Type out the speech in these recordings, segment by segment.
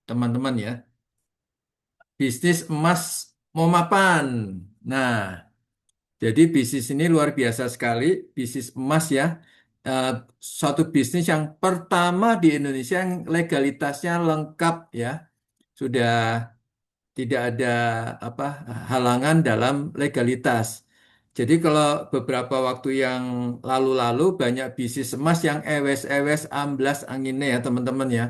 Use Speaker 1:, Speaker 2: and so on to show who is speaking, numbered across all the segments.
Speaker 1: teman-teman ya. Bisnis emas mau mapan. Nah, jadi bisnis ini luar biasa sekali, bisnis emas ya. Eh, Suatu bisnis yang pertama di Indonesia yang legalitasnya lengkap ya. Sudah tidak ada apa halangan dalam legalitas. Jadi kalau beberapa waktu yang lalu-lalu banyak bisnis emas yang ewes-ewes amblas anginnya ya teman-teman ya.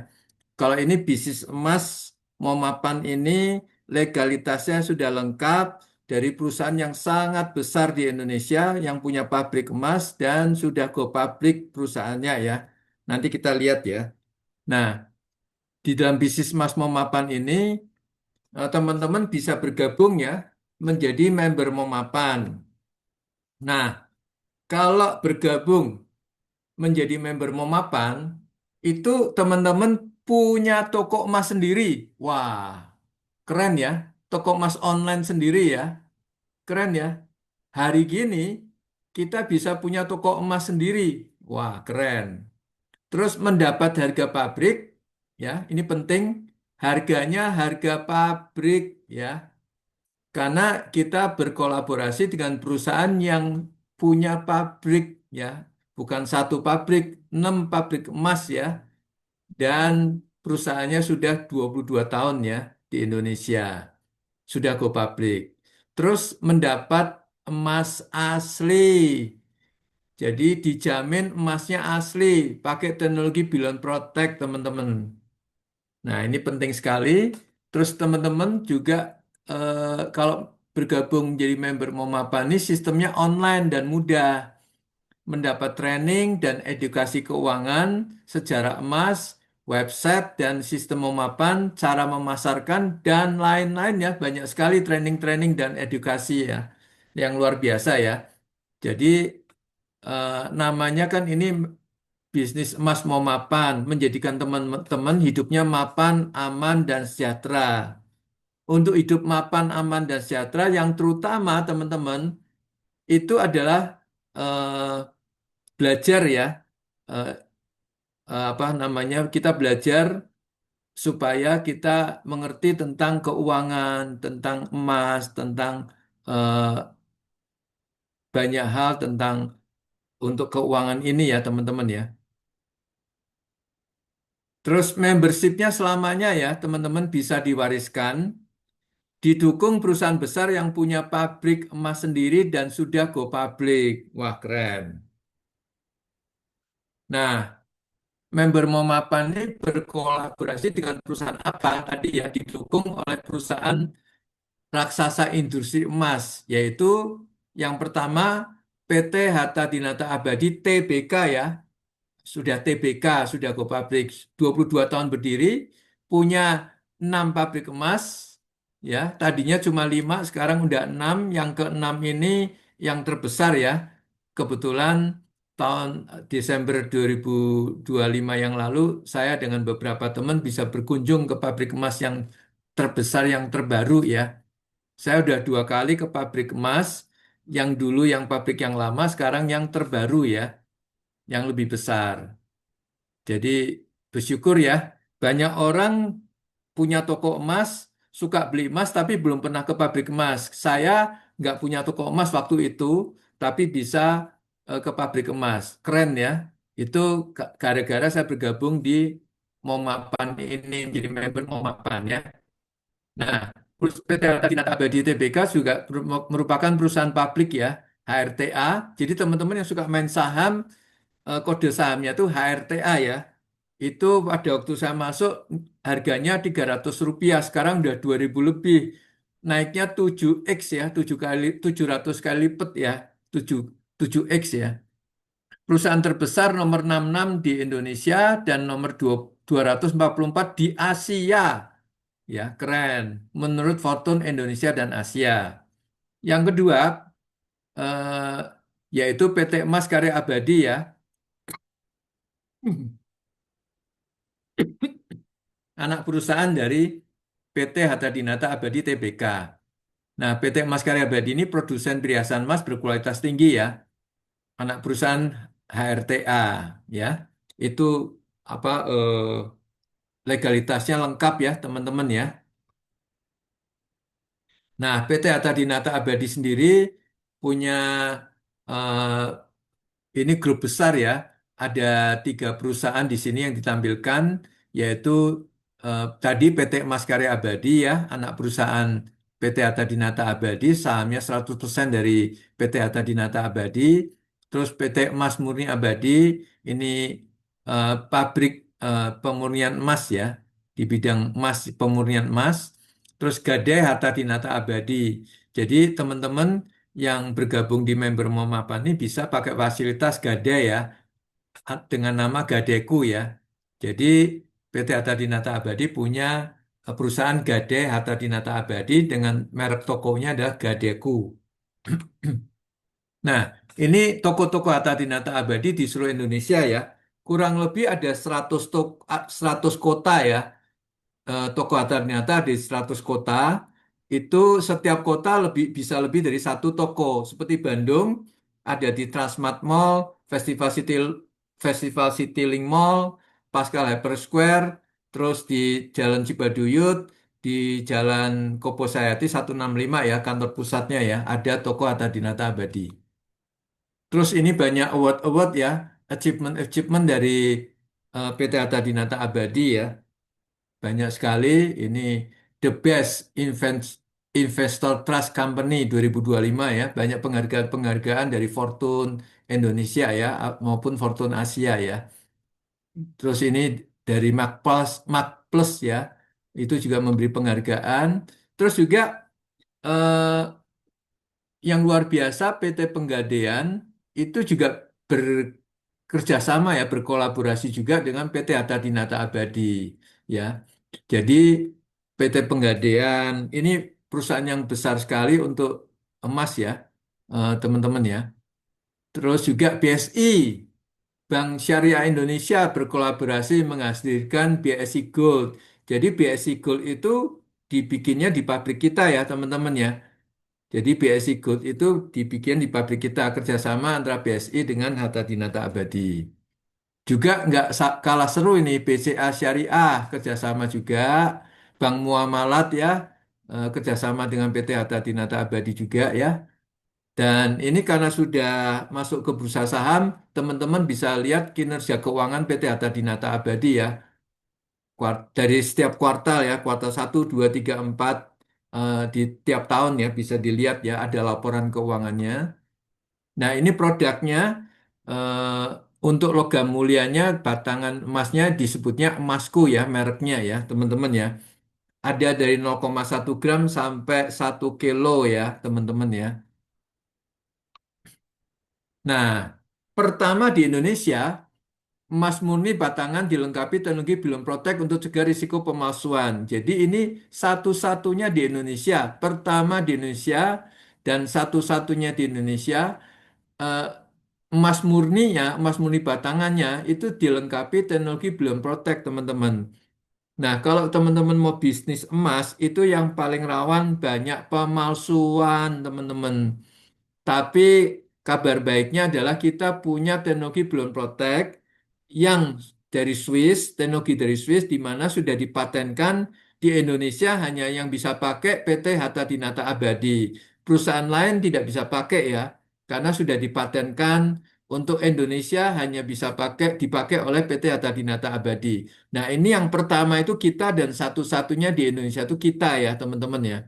Speaker 1: Kalau ini bisnis emas mau mapan ini legalitasnya sudah lengkap dari perusahaan yang sangat besar di Indonesia yang punya pabrik emas dan sudah go public perusahaannya ya. Nanti kita lihat ya. Nah, di dalam bisnis emas mau mapan ini teman-teman bisa bergabung ya menjadi member Momapan. Nah, kalau bergabung menjadi member Momapan, itu teman-teman punya toko emas sendiri. Wah, keren ya. Toko emas online sendiri ya. Keren ya. Hari gini kita bisa punya toko emas sendiri. Wah, keren. Terus mendapat harga pabrik, ya, ini penting. Harganya harga pabrik ya. Karena kita berkolaborasi dengan perusahaan yang punya pabrik ya, bukan satu pabrik, 6 pabrik emas ya, dan perusahaannya sudah 22 tahun ya di Indonesia, sudah go public. Terus mendapat emas asli, jadi dijamin emasnya asli, pakai teknologi Beyond Protect teman-teman. Nah, ini penting sekali. Terus teman-teman juga kalau bergabung jadi member Momapani, sistemnya online dan mudah. Mendapat training dan edukasi keuangan, sejarah emas, website dan sistem Momapan, cara memasarkan, dan lain-lain ya. Banyak sekali training-training dan edukasi ya. Yang luar biasa ya. Jadi namanya kan ini bisnis emas mau mapan, menjadikan teman-teman hidupnya mapan, aman, dan sejahtera. Untuk hidup mapan, aman, dan sejahtera, yang terutama teman-teman itu adalah belajar ya, eh, apa namanya, kita belajar supaya kita mengerti tentang keuangan, tentang emas, tentang eh, banyak hal tentang untuk keuangan ini ya teman-teman ya. Terus membershipnya selamanya ya teman-teman bisa diwariskan. Didukung perusahaan besar yang punya pabrik emas sendiri dan sudah go public. Wah, keren. Nah, member Momapan ini berkolaborasi dengan perusahaan apa? Tadi ya, didukung oleh perusahaan raksasa industri emas, yaitu yang pertama PT Hatta Dinata Abadi TBK ya, sudah TBK, sudah go public, 22 tahun berdiri, punya 6 pabrik emas, ya, tadinya cuma 5, sekarang udah 6, yang keenam ini yang terbesar ya, kebetulan tahun Desember 2025 yang lalu, saya dengan beberapa teman bisa berkunjung ke pabrik emas yang terbesar, yang terbaru ya. Saya udah 2 kali ke pabrik emas, yang dulu yang pabrik yang lama, sekarang yang terbaru ya, yang lebih besar. Jadi bersyukur ya, banyak orang punya toko emas, suka beli emas tapi belum pernah ke pabrik emas. Saya nggak punya toko emas waktu itu, tapi bisa ke pabrik emas. Keren ya. Itu gara-gara saya bergabung di Momapan ini, jadi member Momapan ya. Nah, PT Harta Dinata Abadi Tbk juga merupakan perusahaan publik ya, HRTA. Jadi teman-teman yang suka main saham, kode sahamnya itu HRTA ya. Itu pada waktu saya masuk harganya Rp300, sekarang udah 2.000 lebih. Naiknya 7x ya, 7 kali 700 kali lipat ya, 7 7x ya. Perusahaan terbesar nomor 66 di Indonesia dan nomor 244 di Asia. Ya, keren. Menurut Fortune Indonesia dan Asia. Yang kedua, eh, yaitu PT Emas Karya Abadi ya. Anak perusahaan dari PT Hatta Dinata Abadi Tbk. Nah, PT Emas Karya Abadi ini produsen perhiasan emas berkualitas tinggi ya. Anak perusahaan HRTA ya. Itu apa legalitasnya lengkap ya teman-teman ya. Nah, PT Atha Dinata Abadi sendiri punya ini grup besar ya. Ada 3 perusahaan di sini yang ditampilkan, yaitu tadi PT Emas Karya Abadi ya, anak perusahaan PT Atha Dinata Abadi, sahamnya 100% dari PT Atha Dinata Abadi. Terus PT Emas Murni Abadi, ini pabrik pemurnian emas ya, di bidang emas, pemurnian emas. Terus Gadai Harta Dinata Abadi. Jadi teman-teman yang bergabung di member Momapa ini bisa pakai fasilitas Gadai ya, dengan nama Gadeku ya. Jadi PT Harta Dinata Abadi punya perusahaan Gadai Harta Dinata Abadi dengan merek tokonya adalah Gadeku. Nah, ini toko-toko Harta Dinata Abadi di seluruh Indonesia ya. Kurang lebih ada 100 kota ya, toko ternyata di 100 kota itu setiap kota bisa lebih dari satu toko. Seperti Bandung ada di Transmart Mall, Festival Citylink Mall, Pascal Hyper Square, terus di Jalan Cibaduyut, di Jalan Kopo Sayati 165 ya, kantor pusatnya ya, ada toko Atta Dinata Abadi. Terus ini banyak award-award ya, achievement-achievement dari PT Atta Dinata Abadi ya. Banyak sekali ini the best investor trust company 2025 ya. Banyak penghargaan-penghargaan dari Fortune Indonesia ya maupun Fortune Asia ya. Terus ini dari Mark Plus ya. Itu juga memberi penghargaan. Terus juga eh, yang luar biasa PT Penggadean itu juga bekerja sama ya, berkolaborasi juga dengan PT Hatta Dinata Abadi ya. Jadi PT Penggadean ini perusahaan yang besar sekali untuk emas ya, teman-teman ya. Terus juga BSI, Bank Syariah Indonesia berkolaborasi menghasilkan BSI Gold. Jadi BSI Gold itu dibikinnya di pabrik kita ya, teman-teman ya. Jadi BSI Gold itu dibikin di pabrik kita kerjasama antara BSI dengan Hatta Dinata Abadi. Juga nggak kalah seru ini BCA Syariah kerjasama juga, Bank Muamalat ya kerjasama dengan PT Hatta Dinata Abadi juga ya. Dan ini karena sudah masuk ke bursa saham, teman-teman bisa lihat kinerja keuangan PT Hatta Dinata Abadi ya. Dari setiap kuartal ya, kuartal 1, 2, 3, 4 di tiap tahun ya bisa dilihat ya ada laporan keuangannya. Nah, ini produknya untuk logam mulianya batangan emasnya disebutnya emasku ya, mereknya ya, teman-teman ya. Ada dari 0,1 gram sampai 1 kilo ya, teman-teman ya. Nah, pertama di Indonesia, emas murni batangan dilengkapi teknologi Billion Protect untuk cegah risiko pemalsuan. Jadi ini satu-satunya di Indonesia, pertama di Indonesia dan satu-satunya di Indonesia eh, emas murni batangannya itu dilengkapi teknologi Build Protect, teman-teman. Nah, kalau teman-teman mau bisnis emas, itu yang paling rawan banyak pemalsuan, teman-teman. Tapi kabar baiknya adalah kita punya teknologi Build Protect yang dari Swiss, teknologi dari Swiss di mana sudah dipatenkan di Indonesia hanya yang bisa pakai PT Hatta Dinata Abadi. Perusahaan lain tidak bisa pakai ya, karena sudah dipatenkan untuk Indonesia hanya bisa dipakai oleh PT Hatta Dinata Abadi. Nah, ini yang pertama itu kita dan satu-satunya di Indonesia itu kita ya, teman-teman ya.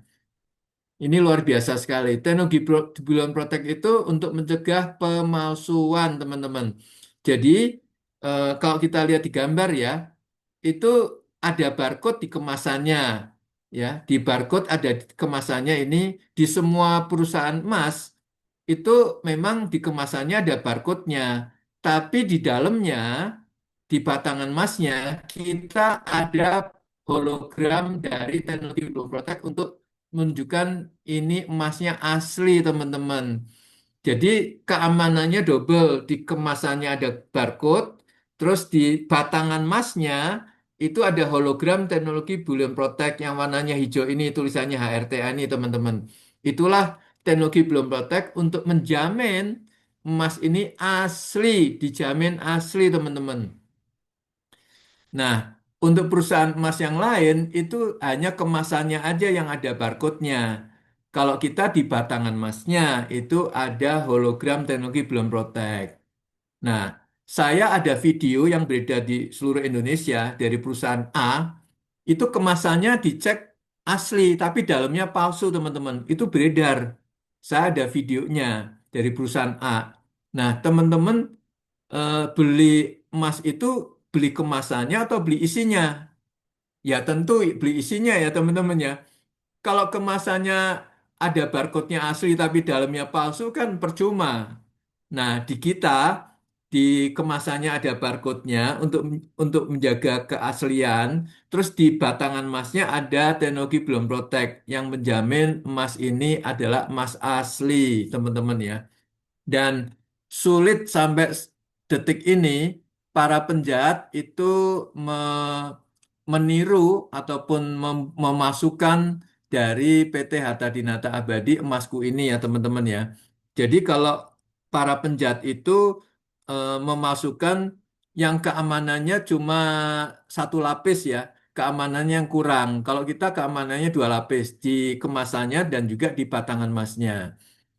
Speaker 1: Ini luar biasa sekali. Teknologi bulan protek itu untuk mencegah pemalsuan, teman-teman. Jadi, kalau kita lihat di gambar ya, itu ada barcode di kemasannya. Ya, di barcode ada kemasannya ini di semua perusahaan emas itu memang di kemasannya ada barcode-nya. Tapi di dalamnya, di batangan emasnya, kita ada hologram dari teknologi Blue Protect untuk menunjukkan ini emasnya asli, teman-teman. Jadi keamanannya double, di kemasannya ada barcode, terus di batangan emasnya itu ada hologram teknologi Bullion Protect yang warnanya hijau ini, tulisannya HRTA ini, teman-teman. Itulah teknologi Bullion Protect untuk menjamin emas ini asli, dijamin asli, teman-teman. Nah, Untuk perusahaan emas yang lain itu hanya kemasannya aja yang ada barcode-nya. Kalau kita di batangan emasnya itu ada hologram teknologi belum protect. Nah, saya ada video yang beredar di seluruh Indonesia dari perusahaan A, itu kemasannya dicek asli, tapi dalamnya palsu, teman-teman. Itu beredar. Saya ada videonya dari perusahaan A. Nah, teman-teman beli emas itu beli kemasannya atau beli isinya? Ya, tentu beli isinya ya, teman-teman ya. Kalau kemasannya ada barcode-nya asli tapi dalamnya palsu kan percuma. Nah, di kita di kemasannya ada barcode-nya untuk menjaga keaslian. Terus di batangan emasnya ada teknologi belum protect yang menjamin emas ini adalah emas asli, teman-teman ya. Dan sulit sampai detik ini para penjahat itu meniru ataupun memasukkan dari PT Harta Dinata Abadi emasku ini ya teman-teman ya. Jadi kalau para penjahat itu memasukkan yang keamanannya cuma satu lapis ya, keamanannya yang kurang. Kalau kita keamanannya dua lapis di kemasannya dan juga di batangan emasnya.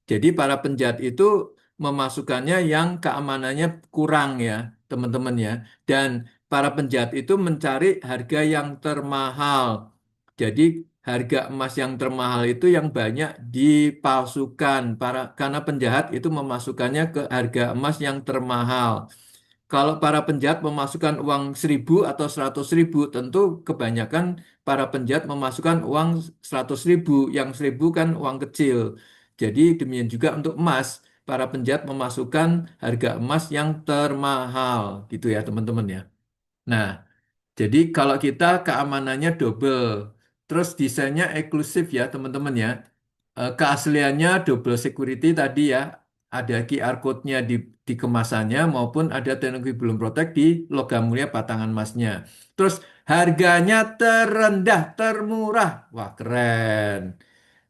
Speaker 1: Jadi para penjahat itu memasukkannya yang keamanannya kurang ya, teman-teman ya. Dan para penjahat itu mencari harga yang termahal. Jadi harga emas yang termahal itu yang banyak dipalsukan karena penjahat itu memasukkannya ke harga emas yang termahal. Kalau para penjahat memasukkan uang 1.000 atau 100.000, tentu kebanyakan para penjahat memasukkan uang 100.000, yang 1.000 kan uang kecil. Jadi demikian juga untuk emas, para penjahat memasukkan harga emas yang termahal, gitu ya teman-teman ya. Nah, jadi kalau kita keamanannya double, terus desainnya eksklusif ya teman-teman ya. Keasliannya double security tadi ya, ada QR code-nya di kemasannya maupun ada teknologi belum protect di logam mulia batangan emasnya. Terus harganya terendah, termurah. Wah, keren.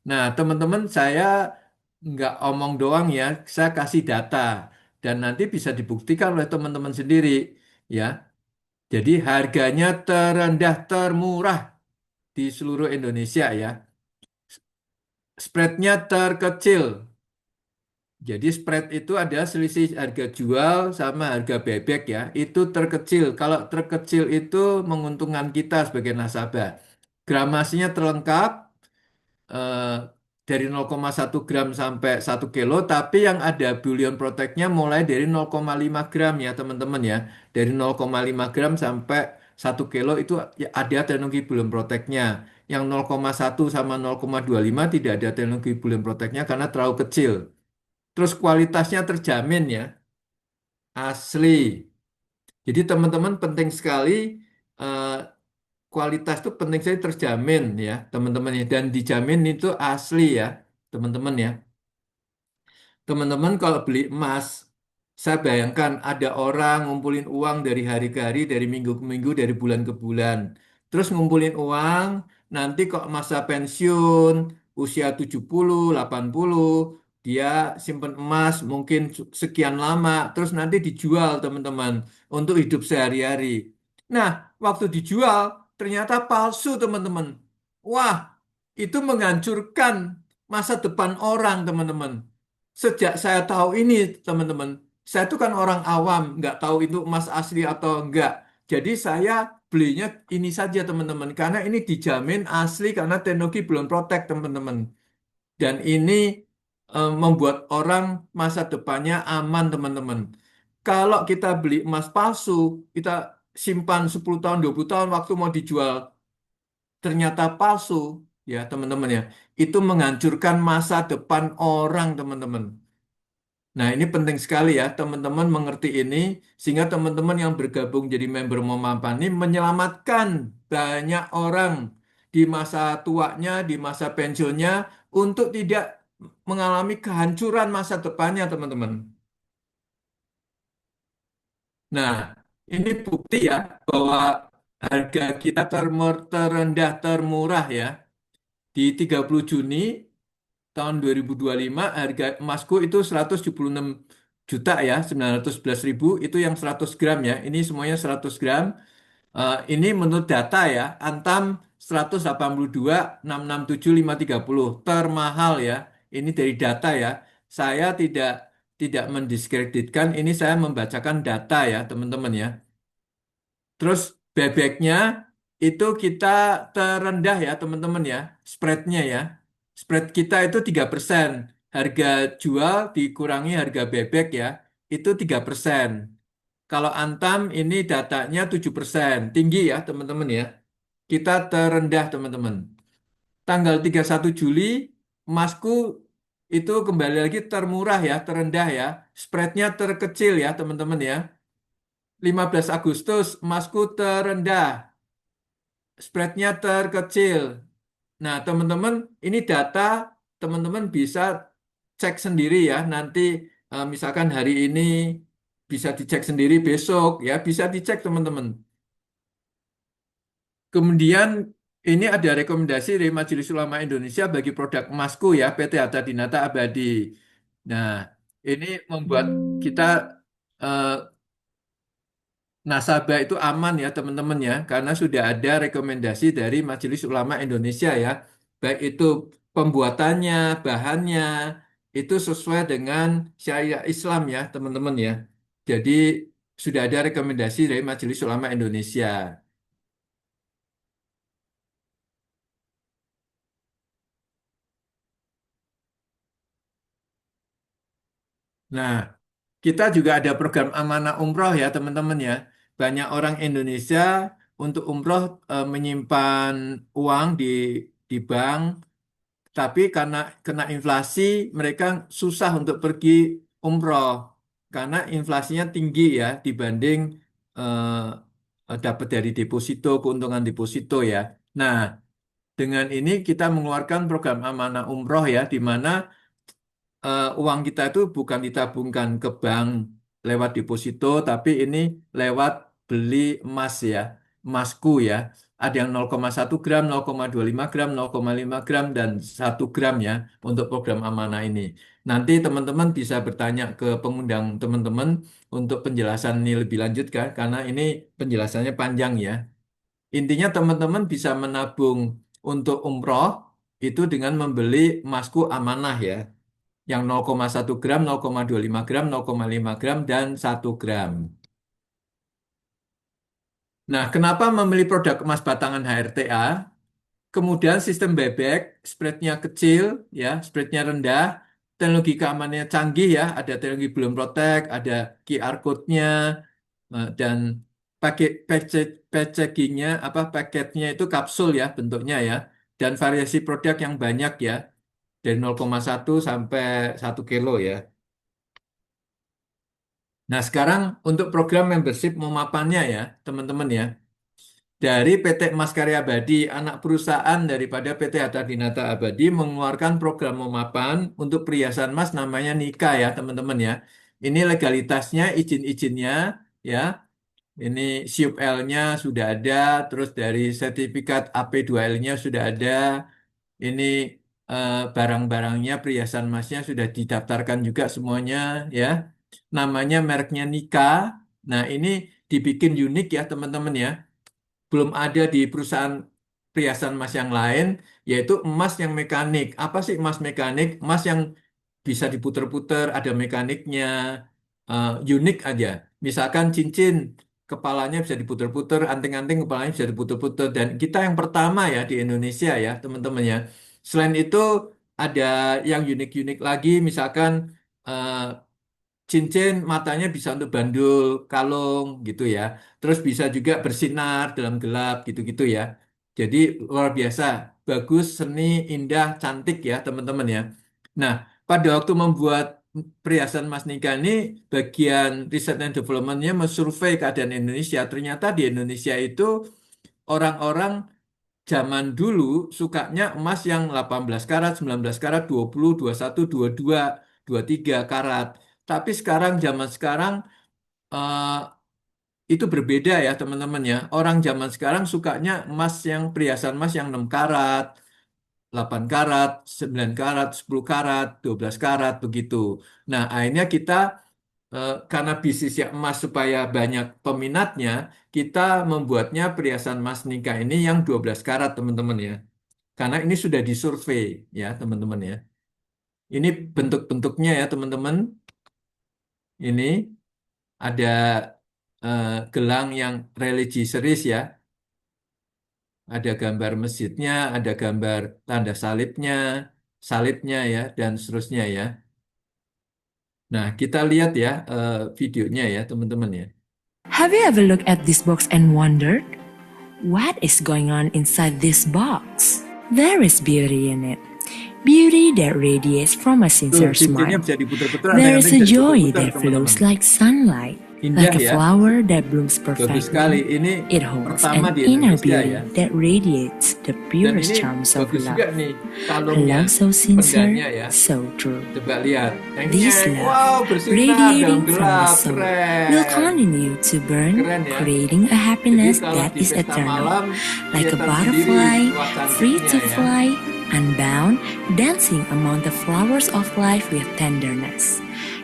Speaker 1: Nah, teman-teman saya nggak omong doang ya, saya kasih data dan nanti bisa dibuktikan oleh teman-teman sendiri ya. Jadi harganya terendah, termurah di seluruh Indonesia ya. Spreadnya terkecil. Jadi spread itu ada selisih harga jual sama harga bebek ya. Itu terkecil. Kalau terkecil itu menguntungkan kita sebagai nasabah. Gramasinya terlengkap, eh, dari 0,1 gram sampai 1 kilo, tapi yang ada bullion protectnya mulai dari 0,5 gram ya teman-teman ya. Dari 0,5 gram sampai 1 kilo itu ya ada teknologi bullion protectnya. Yang 0,1 sama 0,25 tidak ada teknologi bullion protectnya karena terlalu kecil. Terus kualitasnya terjamin ya, asli. Jadi teman-teman penting sekali, eh, kualitas itu penting sekali terjamin ya teman-teman ya. Dan dijamin itu asli ya teman-teman ya. Teman-teman kalau beli emas, saya bayangkan ada orang ngumpulin uang dari hari ke hari, dari minggu ke minggu, dari bulan ke bulan. Terus ngumpulin uang, nanti kok masa pensiun, usia 70, 80, dia simpen emas mungkin sekian lama, terus nanti dijual teman-teman untuk hidup sehari-hari. Nah, waktu dijual ternyata palsu teman-teman. Wah, itu menghancurkan masa depan orang teman-teman. Sejak saya tahu ini, teman-teman, saya itu kan orang awam, nggak tahu itu emas asli atau enggak. Jadi saya belinya ini saja, teman-teman, karena ini dijamin asli karena teknologi belum protek, teman-teman. Dan ini membuat orang masa depannya aman, teman-teman. Kalau kita beli emas palsu, kita simpan 10 tahun, 20 tahun, waktu mau dijual, ternyata palsu, ya teman-teman ya. Itu menghancurkan masa depan orang, teman-teman. Nah, ini penting sekali ya, teman-teman mengerti ini, sehingga teman-teman yang bergabung jadi member Momapani menyelamatkan banyak orang di masa tuanya, di masa pensiunnya, untuk tidak mengalami kehancuran masa depannya, teman-teman. Nah, ini bukti ya bahwa harga kita terendah, termurah ya. Di 30 Juni tahun 2025 harga emasku itu 176 juta ya, 911.000 itu yang 100 gram ya. Ini semuanya 100 gram. Ini menurut data ya, Antam 182.667.530 termahal ya. Ini dari data ya. Saya tidak mendiskreditkan, ini saya membacakan data ya, teman-teman ya. Terus bebeknya itu kita terendah ya, teman-teman ya, spreadnya ya. Spread kita itu 3%. Harga jual dikurangi harga bebek ya, itu 3%. Kalau Antam ini datanya 7%. Tinggi ya teman-teman ya. Kita terendah teman-teman. Tanggal 31 Juli emasku itu kembali lagi termurah ya, terendah ya. Spreadnya terkecil ya teman-teman ya. 15 Agustus emasku terendah. Spreadnya terkecil. Nah teman-teman ini data teman-teman bisa cek sendiri ya. Nanti misalkan hari ini bisa dicek sendiri besok ya. Bisa dicek teman-teman. Kemudian ini ada rekomendasi dari Majelis Ulama Indonesia bagi produk emasku ya, PT Hatta Dinata Abadi. Nah, ini membuat kita eh, nasabah itu aman ya teman-teman ya, karena sudah ada rekomendasi dari Majelis Ulama Indonesia ya, baik itu pembuatannya, bahannya, itu sesuai dengan syariat Islam ya teman-teman ya. Jadi sudah ada rekomendasi dari Majelis Ulama Indonesia. Nah, kita juga ada program amanah umroh ya teman-teman ya. Banyak orang Indonesia untuk umroh menyimpan uang di bank, tapi karena kena inflasi mereka susah untuk pergi umroh karena inflasinya tinggi ya dibanding dapat dari deposito, keuntungan deposito ya. Nah, dengan ini kita mengeluarkan program amanah umroh ya, di mana uang kita itu bukan ditabungkan ke bank lewat deposito, tapi ini lewat beli emas ya, emasku ya. Ada yang 0,1 gram, 0,25 gram, 0,5 gram, dan 1 gram ya untuk program amanah ini. Nanti teman-teman bisa bertanya ke pengundang teman-teman untuk penjelasan ini lebih lanjut kan, karena ini penjelasannya panjang ya. Intinya teman-teman bisa menabung untuk umroh itu dengan membeli emasku amanah ya yang 0,1 gram, 0,25 gram, 0,5 gram, dan 1 gram. Nah, kenapa memilih produk emas batangan HRTA? Kemudian sistem bebek, spreadnya kecil, ya, spreadnya rendah, teknologi keamanannya canggih ya, ada teknologi belum protect, ada QR code-nya, dan packagingnya, paketnya itu kapsul ya bentuknya ya, dan variasi produk yang banyak ya, dari 0,1 sampai 1 kilo ya. Nah, sekarang untuk program membership memapannya ya, teman-teman ya. Dari PT Emas Karya Abadi, anak perusahaan daripada PT Hatta Dinata Abadi mengeluarkan program memapan untuk perhiasan emas namanya Nika ya, teman-teman ya. Ini legalitasnya, izin-izinnya ya. Ini SIUP L-nya sudah ada, terus dari sertifikat AP2L-nya sudah ada. Ini barang-barangnya, perhiasan emasnya sudah didaftarkan juga semuanya ya. Namanya mereknya Nika. Nah, ini dibikin unik ya teman-teman ya. Belum ada di perusahaan perhiasan emas yang lain, yaitu emas yang mekanik. Apa sih emas mekanik? Emas yang bisa diputer-puter, ada mekaniknya, unik aja. Misalkan cincin, kepalanya bisa diputer-puter, anting-anting kepalanya bisa diputer-puter. Dan kita yang pertama ya di Indonesia ya, teman-teman ya. Selain itu, ada yang unik-unik lagi, misalkan eh, cincin matanya bisa untuk bandul, kalung gitu ya. Terus bisa juga bersinar dalam gelap gitu-gitu ya. Jadi luar biasa, bagus, seni, indah, cantik ya teman-teman ya. Nah, pada waktu membuat perhiasan Mas Nika ini, bagian riset dan developmentnya mensurvei keadaan Indonesia. Ternyata di Indonesia itu orang-orang zaman dulu sukanya emas yang 18 karat, 19 karat, 20, 21, 22, 23 karat. Tapi sekarang zaman sekarang eh, itu berbeda ya teman-teman ya. Orang zaman sekarang sukanya emas yang perhiasan emas yang 6 karat, 8 karat, 9 karat, 10 karat, 12 karat begitu. Nah, akhirnya kita karena bisnisnya emas supaya banyak peminatnya, kita membuatnya perhiasan emas nikah ini yang 12 karat teman-teman ya. Karena ini sudah disurvei ya teman-teman ya. Ini bentuk-bentuknya ya teman-teman. Ini ada gelang yang religi series ya. Ada gambar masjidnya, ada gambar tanda salibnya ya, dan seterusnya ya. Nah, kita lihat ya videonya ya teman-teman ya.
Speaker 2: Have you ever looked at this box and wondered, what is going on inside this box? There is beauty in it. Beauty that radiates from a sincere
Speaker 1: Cincinnya
Speaker 2: smile.
Speaker 1: bisa diputar-putar,
Speaker 2: There is a
Speaker 1: bisa
Speaker 2: joy
Speaker 1: diputar-putar
Speaker 2: that flows
Speaker 1: teman-teman.
Speaker 2: like sunlight,
Speaker 1: Indah
Speaker 2: like a
Speaker 1: ya,
Speaker 2: flower that blooms
Speaker 1: bagus sekali.
Speaker 2: perfectly.
Speaker 1: Ini
Speaker 2: It holds
Speaker 1: pertama
Speaker 2: an
Speaker 1: di
Speaker 2: inner
Speaker 1: Indonesia
Speaker 2: beauty
Speaker 1: ya.
Speaker 2: that radiates the
Speaker 1: Dan
Speaker 2: purest
Speaker 1: ini
Speaker 2: charms of
Speaker 1: bagus juga
Speaker 2: love.
Speaker 1: nih
Speaker 2: A
Speaker 1: kalungnya,
Speaker 2: love so
Speaker 1: pendanya
Speaker 2: sincere,
Speaker 1: ya.
Speaker 2: so true.
Speaker 1: Coba lihat.
Speaker 2: This
Speaker 1: Wow,
Speaker 2: love,
Speaker 1: bersinar dalam
Speaker 2: radiating from the
Speaker 1: gelap,
Speaker 2: soul, will
Speaker 1: keren.
Speaker 2: continue to burn,
Speaker 1: Keren ya.
Speaker 2: creating a
Speaker 1: Jadi
Speaker 2: happiness
Speaker 1: kalau
Speaker 2: that
Speaker 1: di
Speaker 2: is
Speaker 1: pesta
Speaker 2: eternal.
Speaker 1: malam,
Speaker 2: Like a
Speaker 1: kelihatan sendiri
Speaker 2: butterfly,
Speaker 1: wah
Speaker 2: free
Speaker 1: cantiknya
Speaker 2: to
Speaker 1: ya.
Speaker 2: fly, unbound, dancing among the flowers of life with tenderness.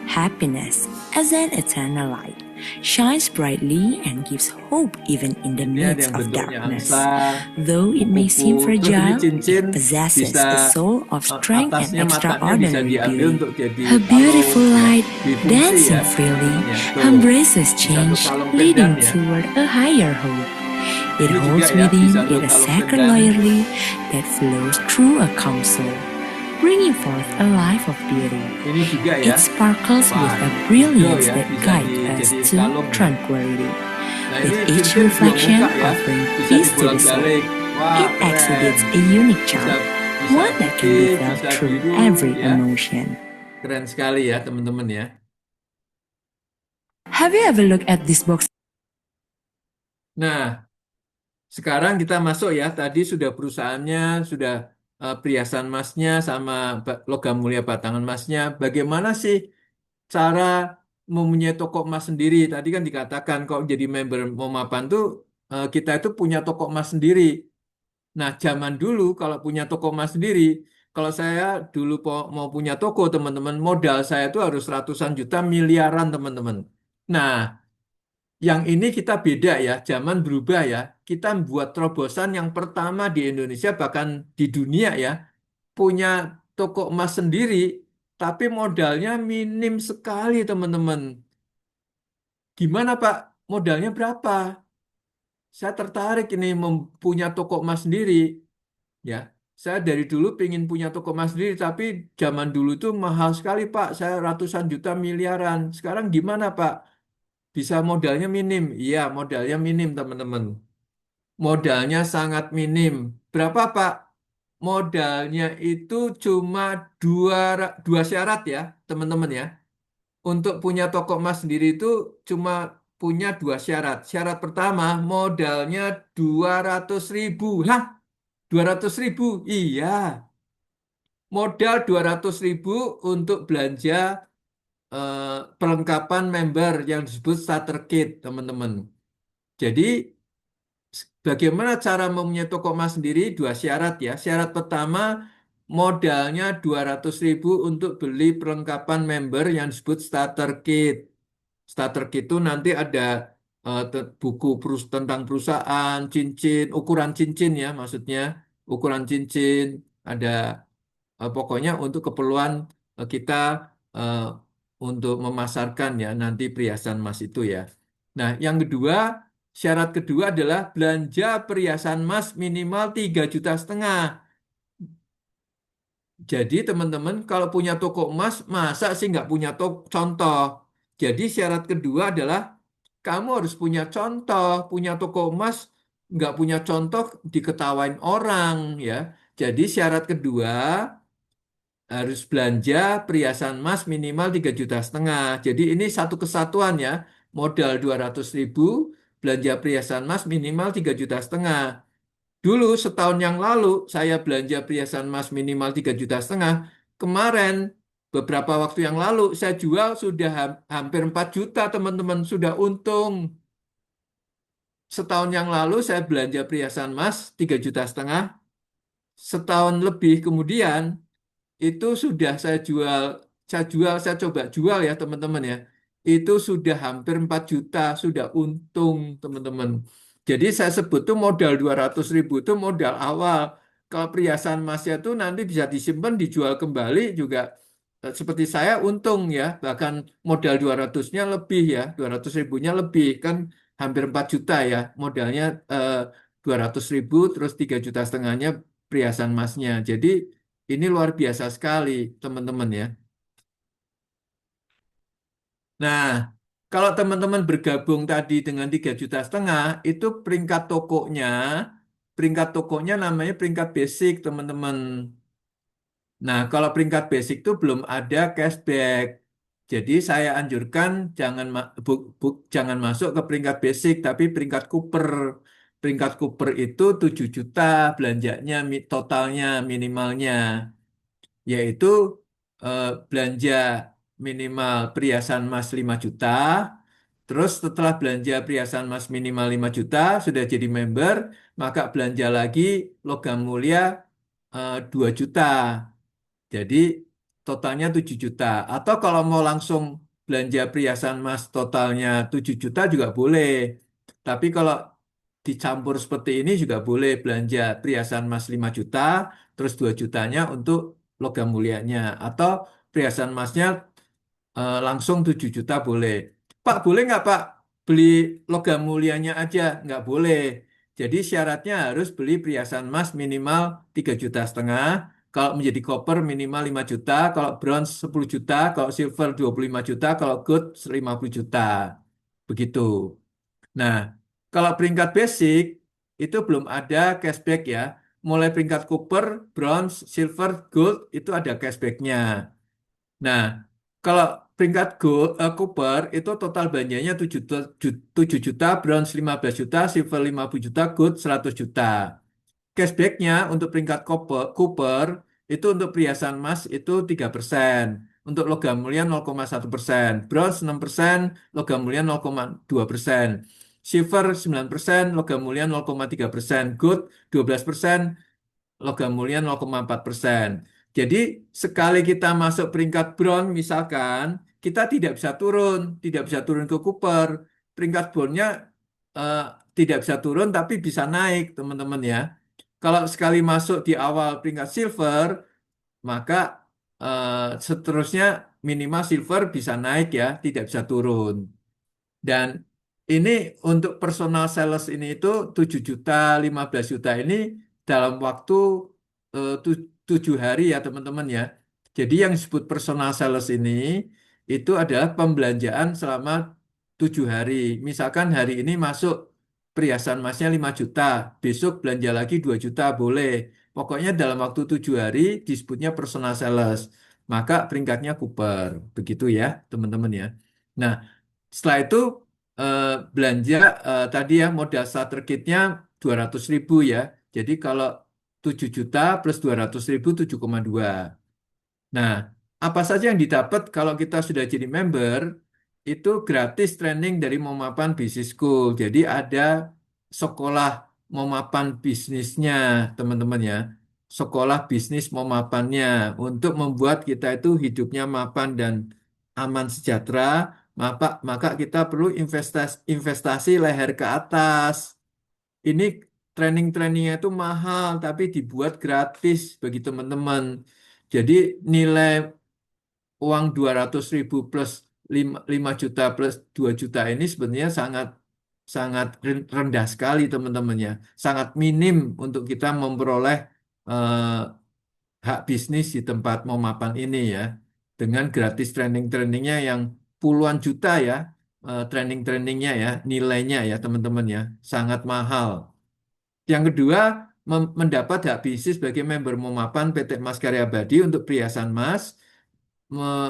Speaker 2: Happiness, as an eternal light, shines brightly and gives hope even in the
Speaker 1: Ini ada
Speaker 2: midst
Speaker 1: yang
Speaker 2: of
Speaker 1: bentuknya
Speaker 2: darkness.
Speaker 1: angsa,
Speaker 2: Though it may seem
Speaker 1: kupu-kupu. Terus ini
Speaker 2: fragile,
Speaker 1: cincin
Speaker 2: it possesses
Speaker 1: bisa
Speaker 2: a soul of strength and
Speaker 1: atasnya matanya bisa
Speaker 2: extraordinary
Speaker 1: diambil
Speaker 2: beauty.
Speaker 1: untuk jadi
Speaker 2: Her beautiful
Speaker 1: kalung ya.
Speaker 2: light,
Speaker 1: Difungsi
Speaker 2: dancing
Speaker 1: ya.
Speaker 2: freely,
Speaker 1: Ya, tuh.
Speaker 2: embraces
Speaker 1: Bisa untuk
Speaker 2: change,
Speaker 1: kalung
Speaker 2: leading
Speaker 1: pendant ya.
Speaker 2: toward a higher hope. It
Speaker 1: Ini juga
Speaker 2: holds
Speaker 1: ya,
Speaker 2: within
Speaker 1: bisa
Speaker 2: it
Speaker 1: untuk
Speaker 2: a
Speaker 1: kalung
Speaker 2: sacred
Speaker 1: pendant.
Speaker 2: loyalty that flows through a calm soul, bringing forth a life of beauty.
Speaker 1: Ini juga ya.
Speaker 2: It sparkles with
Speaker 1: Wah,
Speaker 2: a brilliance
Speaker 1: hijau ya,
Speaker 2: that
Speaker 1: bisa
Speaker 2: guides us
Speaker 1: dijadiin
Speaker 2: to
Speaker 1: kalung ya.
Speaker 2: tranquility.
Speaker 1: Nah
Speaker 2: With
Speaker 1: ini
Speaker 2: each
Speaker 1: cincin dua
Speaker 2: reflection
Speaker 1: muka ya,
Speaker 2: offering
Speaker 1: bisa
Speaker 2: peace to the soul,
Speaker 1: dibolak-balik. Wah,
Speaker 2: it
Speaker 1: keren.
Speaker 2: exhibits a unique
Speaker 1: Bisa
Speaker 2: charm,
Speaker 1: bisa
Speaker 2: one that can be
Speaker 1: putih,
Speaker 2: felt
Speaker 1: bisa
Speaker 2: through
Speaker 1: biru
Speaker 2: every
Speaker 1: ya.
Speaker 2: emotion.
Speaker 1: Keren sekali ya teman-teman ya.
Speaker 2: Have you ever looked at this box?
Speaker 1: Nah, sekarang kita masuk ya. Tadi sudah perusahaannya, sudah perhiasan emasnya sama logam mulia batangan emasnya. Bagaimana sih cara mempunyai toko emas sendiri? Tadi kan dikatakan kalau jadi member Momapan tuh kita itu punya toko emas sendiri. Nah, zaman dulu kalau punya toko emas sendiri, kalau saya dulu mau punya toko teman-teman, modal saya itu harus ratusan juta miliaran teman-teman. Nah, yang ini kita beda ya, zaman berubah ya. Kita buat terobosan yang pertama di Indonesia bahkan di dunia ya, punya toko emas sendiri, tapi modalnya minim sekali teman-teman. Gimana Pak? Modalnya berapa? Saya tertarik ini mempunyai toko emas sendiri. Ya, saya dari dulu pengen punya toko emas sendiri, tapi zaman dulu tuh mahal sekali Pak. Saya ratusan juta miliaran. Sekarang gimana Pak? Bisa modalnya minim? Iya, modalnya minim teman-teman. Modalnya sangat minim. Berapa, Pak? Modalnya itu cuma dua syarat ya, teman-teman ya. Untuk punya toko emas sendiri itu cuma punya dua syarat. Syarat pertama, modalnya 200.000. Hah? 200.000? Iya. Modal 200.000 untuk belanja perlengkapan member yang disebut starter kit, teman-teman. Jadi, bagaimana cara mempunyai toko emas sendiri? Dua syarat ya. Syarat pertama, modalnya 200.000 untuk beli perlengkapan member yang disebut starter kit. Starter kit itu nanti ada buku tentang perusahaan, cincin, ukuran cincin ya maksudnya. Ukuran cincin, ada pokoknya untuk keperluan kita eh, untuk memasarkan ya nanti perhiasan emas itu ya. Nah, yang kedua, syarat kedua adalah belanja perhiasan emas minimal 3,5 juta. Jadi teman-teman kalau punya toko emas, masa sih nggak punya contoh? Jadi syarat kedua adalah kamu harus punya contoh, punya toko emas, nggak punya contoh diketawain orang ya. Jadi syarat kedua harus belanja perhiasan emas minimal 3,5 juta. Jadi ini satu kesatuan ya, modal 200.000, belanja perhiasan emas minimal 3,5 juta. Dulu setahun yang lalu saya belanja perhiasan emas minimal 3,5 juta. Kemarin beberapa waktu yang lalu saya jual sudah hampir 4 juta teman-teman, sudah untung. Setahun yang lalu saya belanja perhiasan emas 3,5 juta. Setahun lebih kemudian itu sudah saya jual, saya coba jual ya teman-teman ya. itu sudah hampir 4 juta, sudah untung teman-teman. Jadi saya sebut tuh modal 200.000 itu modal awal. Kalau perhiasan emasnya tuh nanti bisa disimpan, dijual kembali juga seperti saya untung ya. Bahkan modal 200-nya lebih ya, 200.000-nya lebih kan hampir 4 juta ya. Modalnya 200.000 terus 3,5 juta perhiasan emasnya. Jadi ini luar biasa sekali teman-teman ya. Nah, kalau teman-teman bergabung tadi dengan 3,5 juta, itu peringkat tokonya namanya peringkat basic, teman-teman. Nah, kalau peringkat basic itu belum ada cashback. Jadi saya anjurkan jangan masuk ke peringkat basic, tapi peringkat Cooper. Peringkat Cooper itu 7 juta belanjanya totalnya minimalnya, yaitu belanja minimal perhiasan emas 5 juta, terus setelah belanja perhiasan emas minimal 5 juta, sudah jadi member, maka belanja lagi logam mulia 2 juta. Jadi totalnya 7 juta. Atau kalau mau langsung belanja perhiasan emas totalnya 7 juta juga boleh. Tapi kalau dicampur seperti ini juga boleh belanja perhiasan emas 5 juta, terus 2 jutanya untuk logam mulianya. Atau perhiasan emasnya langsung 7 juta boleh. Pak, boleh nggak Pak beli logam mulianya aja? Nggak boleh. Jadi syaratnya harus beli perhiasan emas minimal 3,5 juta. Kalau menjadi copper minimal 5 juta, kalau bronze 10 juta, kalau silver 25 juta, kalau gold 50 juta. Begitu. Nah, kalau peringkat basic itu belum ada cashback ya. Mulai peringkat copper, bronze, silver, gold itu ada cashbacknya. Nah, kalau peringkat Cooper itu total belanjanya 7 juta, bronze 15 juta, silver 50 juta, gold 100 juta. Cashbacknya untuk peringkat Cooper itu untuk perhiasan emas itu 3%, untuk logam mulia 0,1%, bronze 6%, logam mulia 0,2%, silver 9%, logam mulia 0,3%, gold 12%, logam mulia 0,4%. Jadi sekali kita masuk peringkat bronze misalkan, kita tidak bisa turun ke Cooper. Peringkat bronze-nya eh, tidak bisa turun tapi bisa naik, teman-teman ya. Kalau sekali masuk di awal peringkat silver, maka seterusnya minimal silver bisa naik ya, tidak bisa turun. Dan ini untuk personal sales ini itu 7 juta, 15 juta ini dalam waktu 7 hari ya teman-teman ya. Jadi yang disebut personal sales ini itu adalah pembelanjaan selama 7 hari. Misalkan hari ini masuk perhiasan emasnya 5 juta, besok belanja lagi 2 juta boleh. Pokoknya dalam waktu 7 hari disebutnya personal sales. Maka peringkatnya Cooper. Begitu ya teman-teman ya. Nah, setelah itu eh, belanja tadi ya modal starter kitnya 200.000 ya. Jadi kalau 7 juta plus 200.000 7,2. Nah, apa saja yang didapat kalau kita sudah jadi member itu gratis training dari Momapan Business School. Jadi ada sekolah Momapan bisnisnya teman-teman ya. Sekolah bisnis Momapannya untuk membuat kita itu hidupnya mapan dan aman sejahtera. Maka kita perlu investasi leher ke atas. Ini training-trainingnya itu mahal, tapi dibuat gratis bagi teman-teman. Jadi nilai uang 200.000 plus 5 juta plus 2 juta ini sebenarnya sangat sangat rendah sekali teman-teman ya. Sangat minim untuk kita memperoleh hak bisnis di tempat mau mapan ini ya. Dengan gratis training-trainingnya yang puluhan juta ya, training-trainingnya ya, nilainya ya teman-teman ya, sangat mahal. Yang kedua, mendapat hak bisnis sebagai member Momapan PT Emas Karya Abadi untuk perhiasan emas,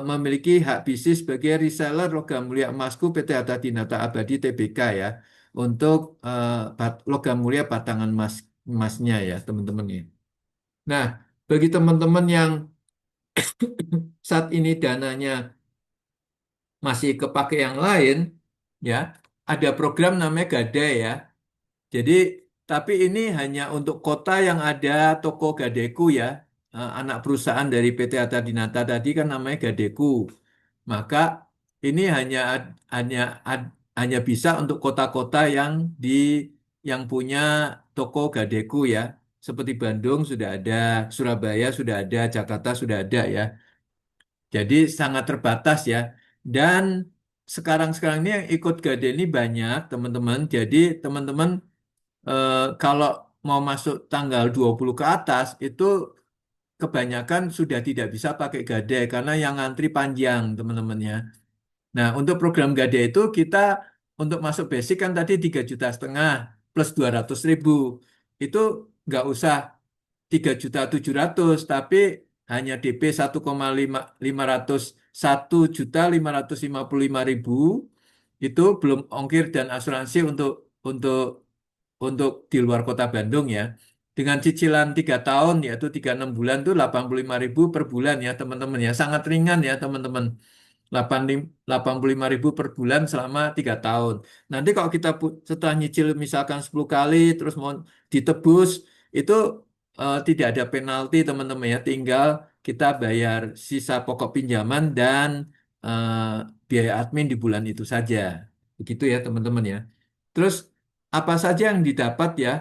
Speaker 1: memiliki hak bisnis sebagai reseller logam mulia emasku PT Hatta Dinata Abadi Tbk ya, untuk logam mulia batangan emasnya ya teman-teman ya. Nah, bagi teman-teman yang saat ini dananya masih kepake yang lain, ya, ada program namanya Gadai ya. Jadi, tapi ini hanya untuk kota yang ada toko Gadeku ya. Anak perusahaan dari PT Atadinata tadi kan namanya Gadeku. Maka ini hanya hanya bisa untuk kota-kota yang punya toko Gadeku ya. Seperti Bandung sudah ada, Surabaya sudah ada, Jakarta sudah ada ya. Jadi sangat terbatas ya. Dan sekarang-sekarang ini yang ikut Gade ini banyak teman-teman. Jadi teman-teman kalau mau masuk tanggal 20 ke atas itu kebanyakan sudah tidak bisa pakai Gade karena yang ngantri panjang teman-teman ya. Nah, untuk program Gade itu kita untuk masuk basic kan tadi 3,5 juta plus 200.000. Itu nggak usah 3,7 juta, tapi hanya DP 1,551,555.000 itu belum ongkir dan asuransi untuk untuk di luar kota Bandung ya. Dengan cicilan 3 tahun yaitu 36 bulan itu 85.000 per bulan ya teman-teman ya. Sangat ringan ya teman-teman. 85.000 per bulan selama 3 tahun. Nanti kalau kita setelah nyicil misalkan 10 kali terus mau ditebus itu tidak ada penalti teman-teman ya. Tinggal kita bayar sisa pokok pinjaman dan eh, biaya admin di bulan itu saja. Begitu ya teman-teman ya. Terus apa saja yang didapat ya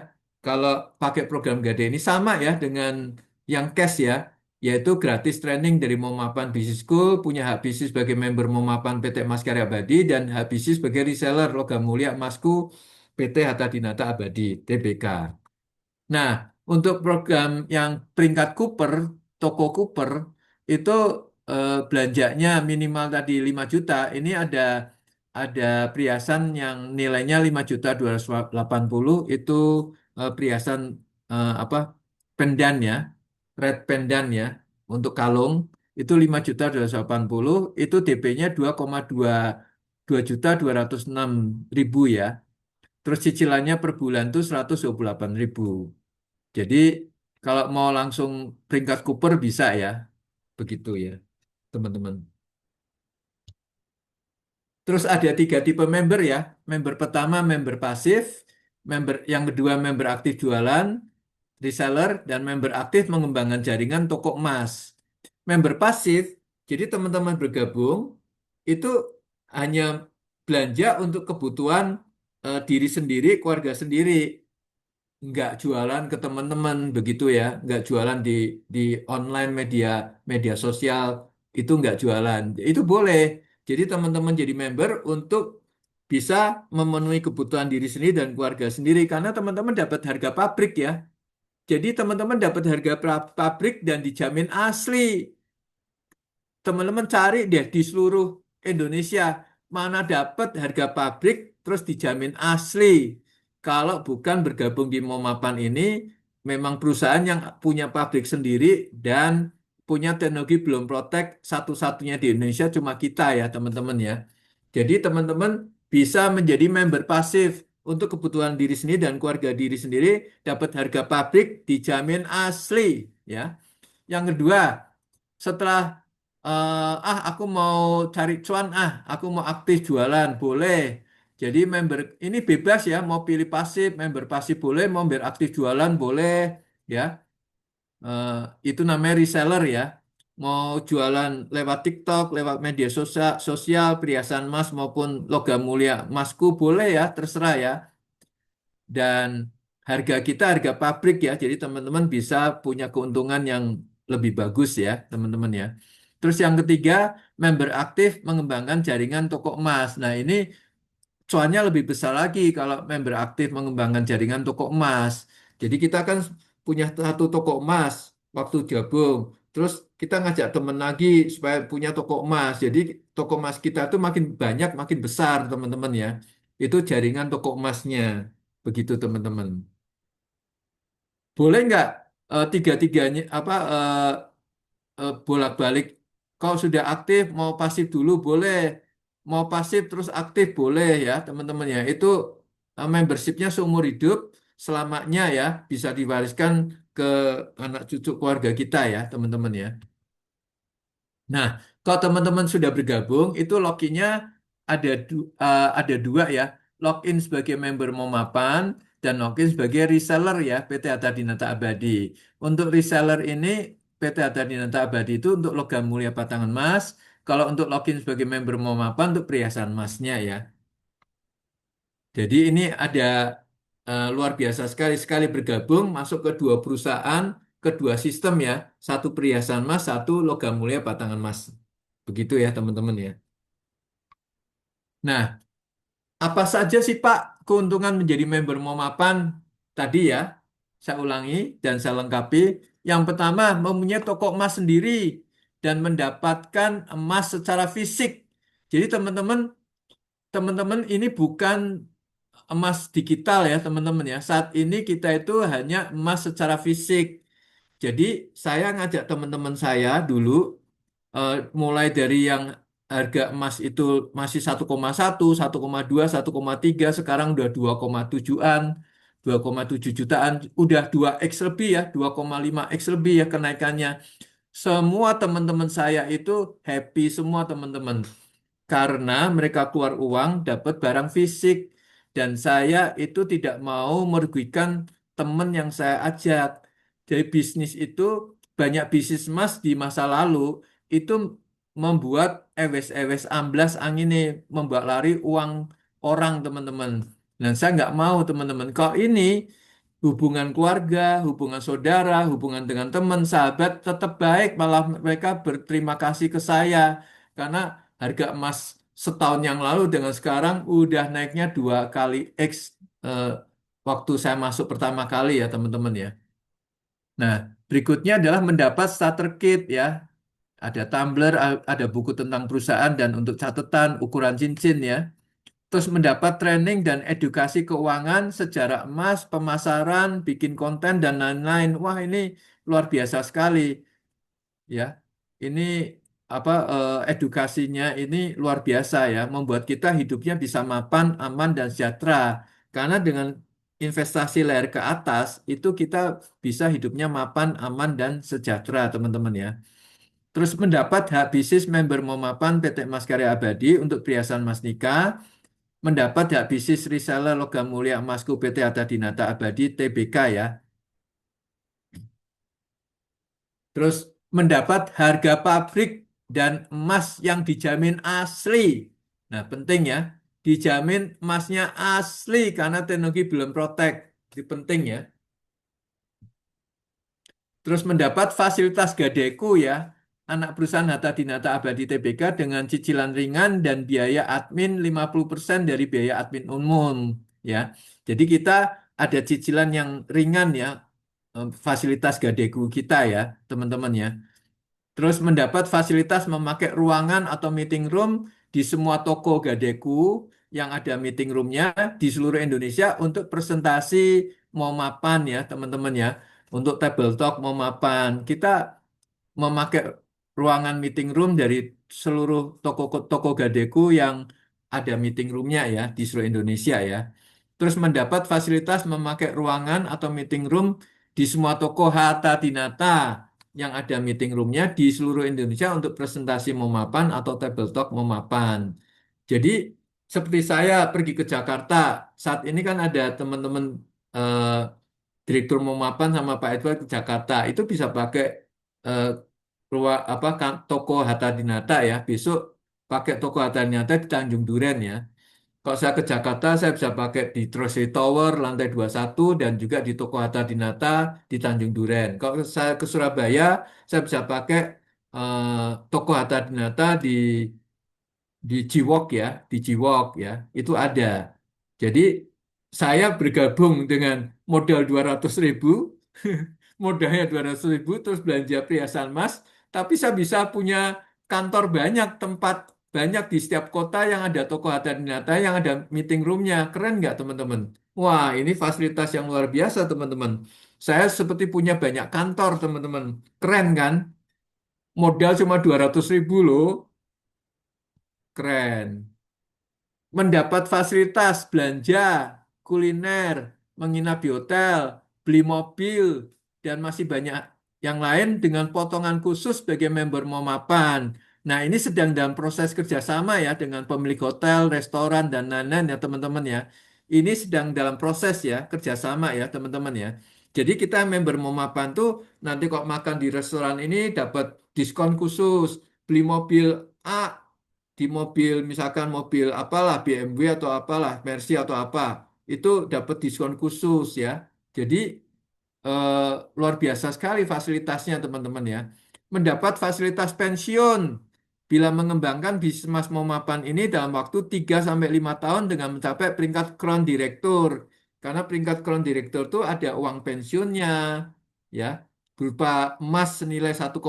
Speaker 1: kalau pakai program Gade ini sama ya dengan yang cash ya, yaitu gratis training dari Momapan Business School, punya hak bisnis sebagai member Momapan PT Mas Karya Abadi, dan hak bisnis sebagai reseller Logam Mulia Emasku PT Hatta Dinata Abadi, TBK. Nah, untuk program yang peringkat Cooper, toko Cooper, itu belanjanya minimal tadi 5 juta. Ini ada perhiasan yang nilainya 5,280 itu perhiasan apa? Pendan ya, red pendan ya. Untuk kalung itu 5,280 itu DP-nya 2,2 juta 206.000 ya. Terus cicilannya per bulan tuh 128.000. Jadi kalau mau langsung peringkat Cooper bisa ya, begitu ya teman-teman. Terus ada 3 tipe member ya. Member pertama member pasif, member yang kedua member aktif jualan, reseller, dan member aktif mengembangkan jaringan toko emas. Member pasif, jadi teman-teman bergabung itu hanya belanja untuk kebutuhan diri sendiri, keluarga sendiri, nggak jualan ke teman-teman begitu ya, nggak jualan di online media media sosial itu nggak jualan. Itu boleh. Jadi teman-teman jadi member untuk bisa memenuhi kebutuhan diri sendiri dan keluarga sendiri karena teman-teman dapat harga pabrik ya. Jadi teman-teman dapat harga pabrik dan dijamin asli. Teman-teman cari deh di seluruh Indonesia mana dapat harga pabrik terus dijamin asli. Kalau bukan bergabung di Momapan ini memang perusahaan yang punya pabrik sendiri dan punya teknologi belum protek satu-satunya di Indonesia cuma kita ya teman-teman ya. Jadi teman-teman bisa menjadi member pasif untuk kebutuhan diri sendiri dan keluarga diri sendiri dapat harga pabrik dijamin asli ya. Yang kedua, setelah aku mau cari cuan, aku mau aktif jualan, boleh. Jadi member ini bebas ya, mau pilih pasif, member pasif boleh, mau member aktif jualan boleh, ya. Eh, itu namanya reseller ya. Mau jualan lewat TikTok, lewat media sosial, perhiasan emas maupun logam mulia emasku boleh ya, terserah ya. Dan harga kita harga pabrik ya, jadi teman-teman bisa punya keuntungan yang lebih bagus ya, teman-teman ya. Terus yang ketiga, member aktif mengembangkan jaringan toko emas. Nah, ini cuannya lebih besar lagi kalau member aktif mengembangkan jaringan toko emas. Jadi kita kan punya satu toko emas waktu gabung. Terus kita ngajak teman lagi supaya punya toko emas. Jadi toko emas kita tuh makin banyak, makin besar, teman-teman ya. Itu jaringan toko emasnya. Begitu, teman-teman. Boleh nggak tiga-tiganya bolak-balik? Kalau sudah aktif mau pasif dulu boleh, mau pasif terus aktif boleh ya teman-teman ya. Itu membershipnya seumur hidup selamanya ya bisa diwariskan ke anak cucu keluarga kita ya teman-teman ya. Nah, kalau teman-teman sudah bergabung, itu loginnya ada dua ya. Login sebagai member Momapan dan login sebagai reseller ya PT Hatta Dinata Abadi. Untuk reseller ini PT Hatta Dinata Abadi itu untuk logam mulia batangan emas Kalau untuk login sebagai member Momapan untuk perhiasan emasnya ya. Jadi ini ada luar biasa sekali sekali bergabung masuk ke dua perusahaan, kedua sistem ya, satu perhiasan emas, satu logam mulia batangan emas. Begitu ya teman-teman ya. Nah, apa saja sih Pak keuntungan menjadi member Momapan tadi ya? Saya ulangi dan saya lengkapi. Yang pertama, mempunyai toko emas sendiri dan mendapatkan emas secara fisik. Jadi teman-teman ini bukan emas digital ya teman-teman ya. Saat ini kita itu hanya emas secara fisik. Jadi saya ngajak teman-teman saya dulu mulai dari yang harga emas itu masih 1,1, 1,2, 1,3, sekarang udah 2,7-an, 2,7 jutaan, udah 2x lebih ya, 2,5x lebih ya kenaikannya. Semua teman-teman saya itu happy semua teman-teman karena mereka keluar uang dapat barang fisik dan saya itu tidak mau merugikan teman yang saya ajak. Jadi bisnis itu banyak bisnis emas di masa lalu itu membuat ewes-ewes amblas angin nih, membawa lari uang orang teman-teman. Dan saya nggak mau teman-teman. Kalau ini hubungan keluarga, hubungan saudara, hubungan dengan teman, sahabat tetap baik. Malah mereka berterima kasih ke saya karena harga emas setahun yang lalu dengan sekarang udah naiknya 2 kali X eh, waktu saya masuk pertama kali ya teman-teman ya. Nah, berikutnya adalah mendapat starter kit ya. Ada tumbler, ada buku tentang perusahaan dan untuk catatan ukuran cincin ya. Terus mendapat training dan edukasi keuangan, sejarah emas, pemasaran, bikin konten dan lain-lain. Wah, ini luar biasa sekali ya. Ini edukasinya ini luar biasa ya, membuat kita hidupnya bisa mapan, aman dan sejahtera. Karena dengan investasi layar ke atas itu kita bisa hidupnya mapan, aman dan sejahtera, teman-teman ya. Terus mendapat hak bisnis member Momapan PT Emas Karya Abadi untuk perhiasan Mas Nikah, mendapat hak bisnis reseller logam mulia emasku PT Arta Dinata Abadi TBK ya. Terus mendapat harga pabrik dan emas yang dijamin asli. Nah, penting ya, dijamin emasnya asli karena teknologi belum protek. Itu penting ya. Terus mendapat fasilitas Gadeku ya, anak perusahaan Hatta Dinata Abadi Tbk dengan cicilan ringan dan biaya admin 50% dari biaya admin umum ya. Jadi kita ada cicilan yang ringan ya, fasilitas Gadeku kita ya, teman-teman ya. Terus mendapat fasilitas memakai ruangan atau meeting room di semua toko Gadeku yang ada meeting roomnya di seluruh Indonesia untuk presentasi mau mapan ya teman-teman ya. Untuk table talk mau mapan. Kita memakai ruangan meeting room dari seluruh toko-toko Gadeku yang ada meeting roomnya ya di seluruh Indonesia ya. Terus mendapat fasilitas memakai ruangan atau meeting room di semua toko Hatta Dinata yang ada meeting roomnya di seluruh Indonesia untuk presentasi memapan atau table talk memapan. Jadi seperti saya pergi ke Jakarta, saat ini kan ada teman-teman eh, Direktur Memapan sama Pak Edward ke Jakarta, itu bisa pakai eh, toko Hatta Dinata ya. Besok pakai toko Hatta Dinata di Tanjung Duren ya. Kalau saya ke Jakarta, saya bisa pakai di Treasury Tower lantai 21 dan juga di Toko Hatta Dinata di Tanjung Duren. Kalau saya ke Surabaya, saya bisa pakai Toko Hatta Dinata di Jiwok ya, di Jiwok ya, itu ada. Jadi saya bergabung dengan modal 200.000, modalnya 200.000, terus belanja perhiasan emas, tapi saya bisa punya kantor banyak, tempat banyak di setiap kota yang ada toko Hatta Dinata, yang ada meeting roomnya. Keren nggak teman-teman? Wah, ini fasilitas yang luar biasa teman-teman. Saya seperti punya banyak kantor teman-teman. Keren kan? Modal cuma 200.000 loh. Keren. Mendapat fasilitas belanja, kuliner, menginap di hotel, beli mobil, dan masih banyak yang lain dengan potongan khusus sebagai member Momapan. Nah, ini sedang dalam proses kerjasama ya dengan pemilik hotel, restoran, dan lain-lain ya teman-teman ya. Ini sedang dalam proses ya kerjasama ya teman-teman ya. Jadi kita member Momapan tuh nanti kok makan di restoran ini dapat diskon khusus, beli mobil A di mobil, misalkan mobil apalah BMW atau apalah Mercy atau apa, itu dapat diskon khusus ya. Jadi eh, luar biasa sekali fasilitasnya teman-teman ya. Mendapat fasilitas pensiun bila mengembangkan bisnis Mas Momapan ini dalam waktu 3 sampai 5 tahun dengan mencapai peringkat Crown Director. Karena peringkat Crown Director itu ada uang pensiunnya ya, berupa emas senilai 1,5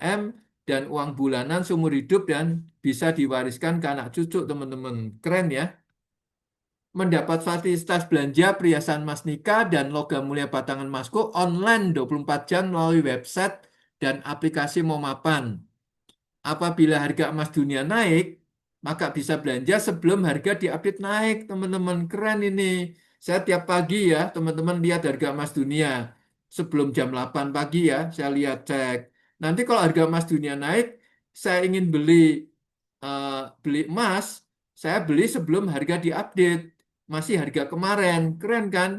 Speaker 1: M dan uang bulanan seumur hidup dan bisa diwariskan ke anak cucu teman-teman. Keren ya. Mendapat fasilitas belanja perhiasan mas nikah dan logam mulia batangan masku online 24 jam melalui website dan aplikasi Momapan. Apabila harga emas dunia naik, maka bisa belanja sebelum harga diupdate naik, teman-teman. Keren ini. Saya tiap pagi ya, teman-teman lihat harga emas dunia. Sebelum jam 8 pagi ya, saya lihat cek. Nanti kalau harga emas dunia naik, saya ingin eh, beli emas, saya beli sebelum harga diupdate. Masih harga kemarin. Keren kan?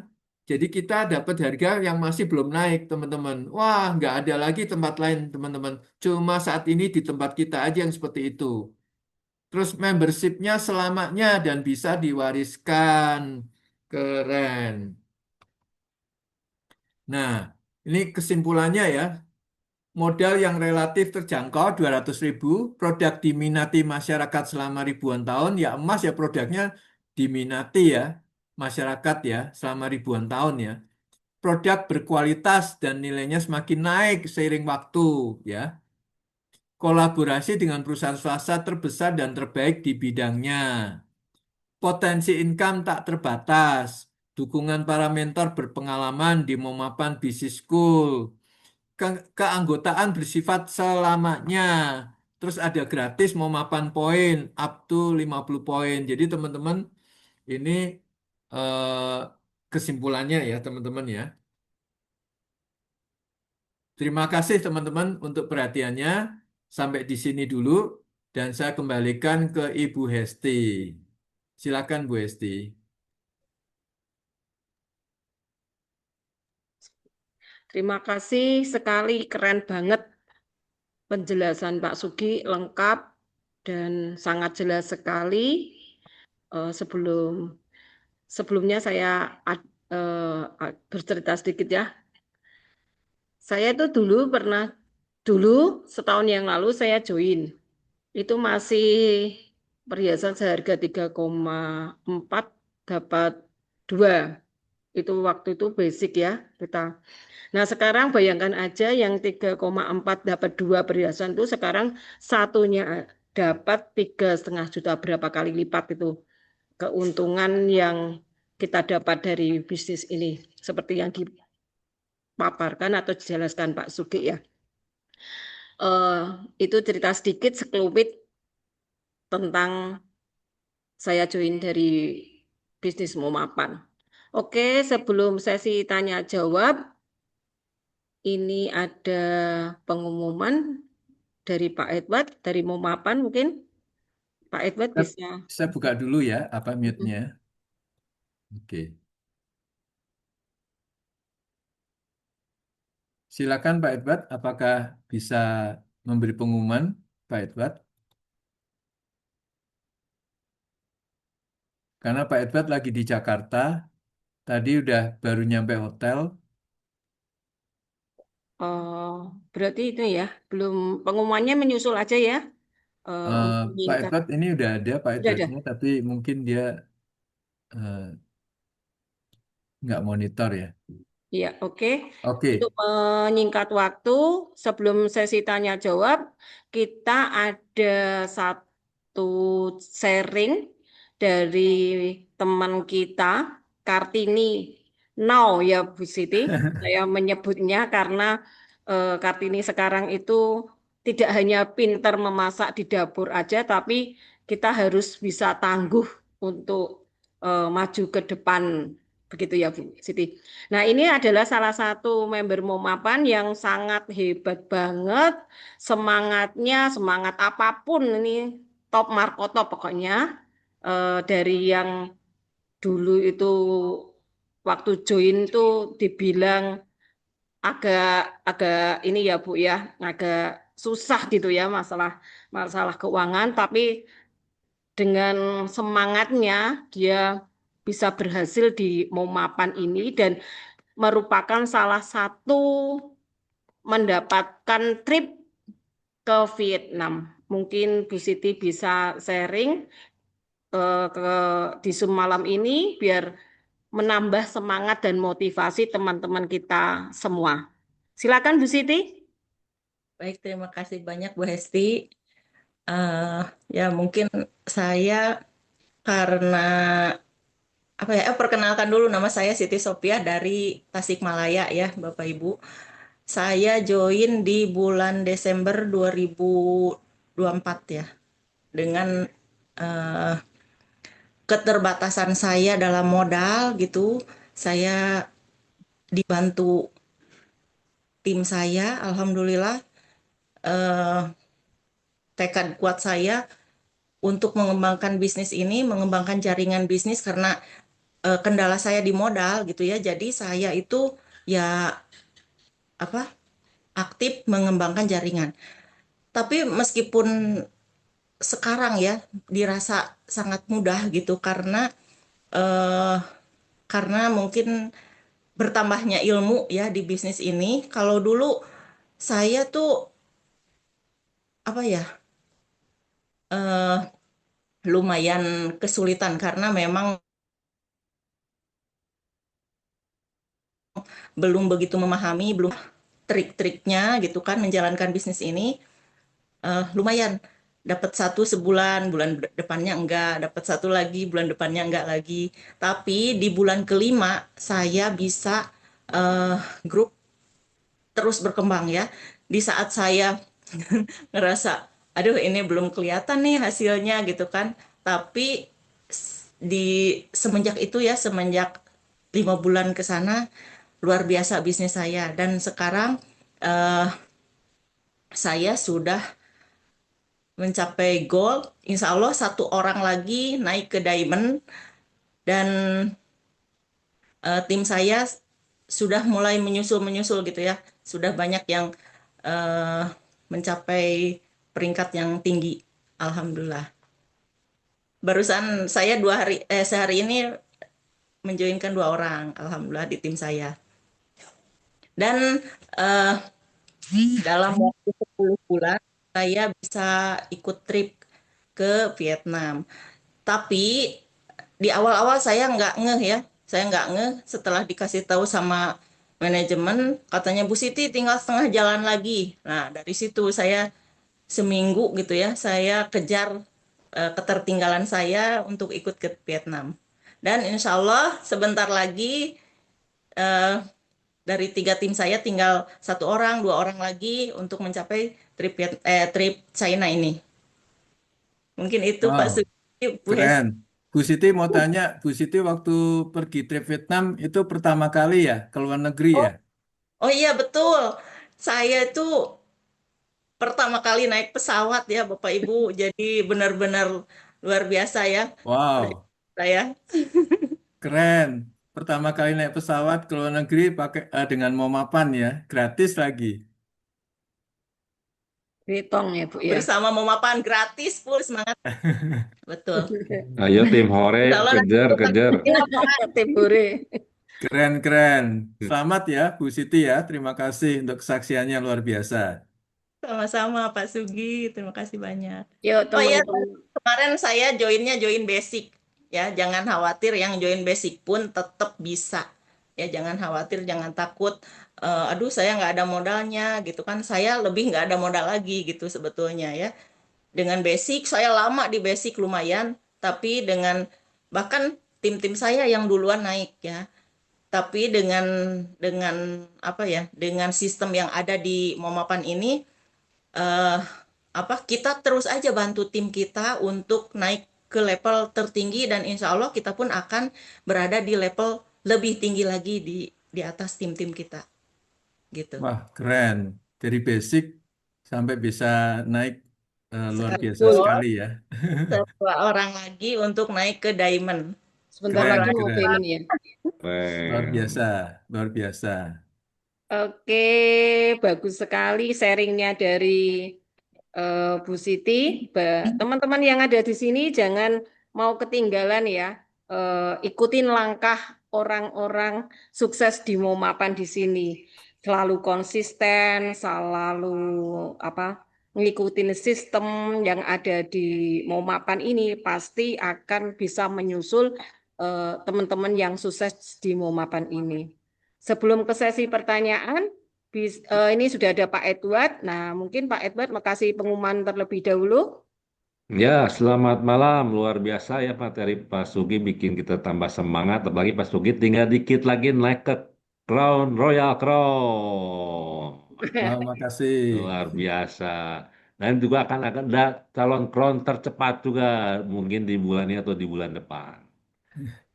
Speaker 1: Jadi kita dapat harga yang masih belum naik, teman-teman. Wah, nggak ada lagi tempat lain, teman-teman. Cuma saat ini di tempat kita aja yang seperti itu. Terus membershipnya selamanya dan bisa diwariskan. Keren. Nah, ini kesimpulannya ya. Modal yang relatif terjangkau 200.000, produk diminati masyarakat selama ribuan tahun. Ya emas ya produknya diminati ya masyarakat ya selama ribuan tahun ya. Produk berkualitas dan nilainya semakin naik seiring waktu ya. Kolaborasi dengan perusahaan swasta terbesar dan terbaik di bidangnya. Potensi income tak terbatas. Dukungan para mentor berpengalaman di Momapan Business School. Keanggotaan bersifat selamanya. Terus ada gratis Momapan poin up to 50 poin. Jadi teman-teman ini eh, kesimpulannya ya teman-teman ya. Terima kasih teman-teman untuk perhatiannya. Sampai di sini dulu dan saya kembalikan ke Ibu Hesti. Silakan Bu Hesti.
Speaker 3: Terima kasih sekali, keren banget penjelasan Pak Sugi, lengkap dan sangat jelas sekali. Sebelum sebelumnya saya bercerita sedikit ya. Saya itu dulu setahun yang lalu saya join. Itu masih perhiasan seharga 3,4 dapat 2. Itu waktu itu basic ya kita. Nah, sekarang bayangkan aja yang 3,4 dapat 2 perhiasan itu sekarang satunya dapat 3,5 juta. Berapa kali lipat itu keuntungan yang kita dapat dari bisnis ini. Seperti yang dipaparkan atau dijelaskan Pak Sugi ya. Eh, itu cerita sedikit sekelumit tentang saya join dari bisnis Momapan. Oke, sebelum sesi tanya jawab, ini ada pengumuman dari Pak Edward, dari Momapan mungkin. Pak Edward
Speaker 1: Saya
Speaker 3: bisa.
Speaker 1: saya buka dulu ya apa mute-nya. Oke. Silakan Pak Edward, apakah bisa memberi pengumuman Pak Edward? Karena Pak Edward lagi di Jakarta, tadi udah baru nyampe hotel.
Speaker 3: Oh, berarti itu ya, belum pengumumannya menyusul aja ya. Untuk
Speaker 1: Pak
Speaker 3: meningkat.
Speaker 1: Edward ini udah ada Pak
Speaker 3: Udah ada.
Speaker 1: Edwardnya, tapi mungkin dia eh, nggak monitor ya.
Speaker 3: Iya, oke. Untuk
Speaker 1: Oke.
Speaker 3: menyingkat waktu, sebelum sesi tanya jawab, kita ada satu sharing dari teman kita, Kartini. Now ya Bu Siti, saya menyebutnya karena Kartini sekarang itu tidak hanya pintar memasak di dapur aja, tapi kita harus bisa tangguh untuk maju ke depan. Begitu ya Bu Siti. Nah, ini adalah salah satu member Momapan yang sangat hebat banget. Semangatnya, semangat apapun ini top markoto pokoknya. Dari yang dulu itu waktu join tuh dibilang agak agak ini ya Bu ya, agak susah gitu ya masalah masalah keuangan, tapi dengan semangatnya dia bisa berhasil di Momapan ini dan merupakan salah satu mendapatkan trip ke Vietnam. Mungkin Bu Siti bisa sharing ke di Zoom malam ini biar menambah semangat dan motivasi teman-teman kita semua. Silakan Bu Siti.
Speaker 4: Baik, terima kasih banyak Bu Hesti. Ya mungkin saya karena apa ya, perkenalkan dulu nama saya Siti Sophia dari Tasikmalaya ya Bapak Ibu. Saya join di bulan Desember 2024 ya. Dengan eh, keterbatasan saya dalam modal gitu, saya dibantu tim saya, alhamdulillah eh, tekad kuat saya untuk mengembangkan bisnis ini, mengembangkan jaringan bisnis karena kendala saya di modal gitu ya. Jadi saya itu ya apa aktif mengembangkan jaringan. Tapi meskipun sekarang ya dirasa sangat mudah gitu eh, karena mungkin bertambahnya ilmu ya di bisnis ini. Kalau dulu saya tuh apa ya eh, lumayan kesulitan karena memang belum begitu memahami, belum trik-triknya gitu kan menjalankan bisnis ini. Lumayan dapat satu sebulan, bulan depannya enggak, dapat satu lagi, bulan depannya enggak lagi. Tapi di bulan kelima saya bisa eh, grup terus berkembang ya. Di saat saya ngerasa, aduh ini belum kelihatan nih hasilnya gitu kan. Tapi di semenjak itu ya, semenjak 5 bulan ke sana, luar biasa bisnis saya. Dan sekarang eh, saya sudah mencapai goal. Insya Allah satu orang lagi naik ke diamond dan tim saya sudah mulai menyusul-menyusul gitu ya. Sudah banyak yang eh, mencapai peringkat yang tinggi. Alhamdulillah. Barusan saya sehari ini menjoinkan 2 orang. Alhamdulillah di tim saya. Dan eh, dalam waktu 10 bulan saya bisa ikut trip ke Vietnam. Tapi di awal-awal saya nggak ngeh ya. Saya nggak ngeh setelah dikasih tahu sama manajemen, katanya Bu Siti tinggal setengah jalan lagi. Nah, dari situ saya seminggu gitu ya, saya kejar ketertinggalan saya untuk ikut ke Vietnam. Dan insya Allah sebentar lagi eh, dari 3 tim saya tinggal 1 orang, 2 orang lagi untuk mencapai trip China ini. Mungkin itu Pak
Speaker 1: Wow,
Speaker 4: Sugi, Bu Hes.
Speaker 1: keren. Bu Siti mau tanya, Bu Siti waktu pergi trip Vietnam itu pertama kali ya ke luar negeri
Speaker 4: Oh,
Speaker 1: ya?
Speaker 4: oh iya betul. Saya itu pertama kali naik pesawat ya Bapak Ibu. Jadi benar-benar luar biasa ya
Speaker 1: Wow,
Speaker 4: perjalanan saya.
Speaker 1: keren. Pertama kali naik pesawat ke luar negeri pakai dengan mau mapan ya, gratis lagi.
Speaker 3: Ritong ya Bu ya.
Speaker 4: Bersama memapan gratis full semangat. Betul.
Speaker 5: Ayo tim Hore,
Speaker 4: Insya Allah nanti
Speaker 5: kejar,
Speaker 4: kita
Speaker 5: kejar.
Speaker 3: Tibure.
Speaker 1: Keren, keren. Selamat ya, Bu Siti ya. Terima kasih untuk kesaksiannya luar biasa.
Speaker 4: sama-sama Pak Sugi. Terima kasih banyak.
Speaker 3: Yuk
Speaker 4: Oh iya,
Speaker 3: teman-teman.
Speaker 4: kemarin saya join basic. Ya, jangan khawatir yang join basic pun tetap bisa. Ya, jangan khawatir, jangan takut. Aduh, saya nggak ada modalnya gitu kan. Saya lebih nggak ada modal lagi gitu sebetulnya ya. Dengan basic, saya lama di basic lumayan. Tapi dengan bahkan tim-tim saya yang duluan naik ya. Tapi dengan apa ya? Dengan sistem yang ada di Momapan ini eh, apa kita terus aja bantu tim kita untuk naik ke level tertinggi dan insya Allah kita pun akan berada di level lebih tinggi lagi di atas tim-tim kita gitu.
Speaker 1: Wah, keren. Dari basic sampai bisa naik luar biasa
Speaker 3: Sekaligus.
Speaker 1: sekali ya.
Speaker 4: 2 orang lagi untuk naik ke diamond.
Speaker 3: Sebentar
Speaker 1: Keren,
Speaker 3: lagi mau
Speaker 1: keren.
Speaker 3: diamond ya.
Speaker 1: Luar
Speaker 5: Keren.
Speaker 1: biasa, luar biasa.
Speaker 3: Oke, bagus sekali sharingnya dari Bu Siti. Teman-teman yang ada di sini jangan mau ketinggalan ya. Ikutin langkah orang-orang sukses di Momapan di sini. Selalu konsisten, selalu apa? Ngikutin sistem yang ada di Momapan ini pasti akan bisa menyusul teman-teman yang sukses di Momapan ini. Sebelum ke sesi pertanyaan, ini sudah ada Pak Edward. Nah, mungkin Pak Edward mau kasih pengumuman terlebih dahulu.
Speaker 5: Ya, selamat malam. Luar biasa ya materi Pak Sugi bikin kita tambah semangat. Apalagi Pak Sugi tinggal dikit lagi naik ke Crown Royal Crown.
Speaker 1: Oh, makasih.
Speaker 5: Luar biasa. Dan juga akan ada calon Crown tercepat juga mungkin di bulan ini atau di bulan depan.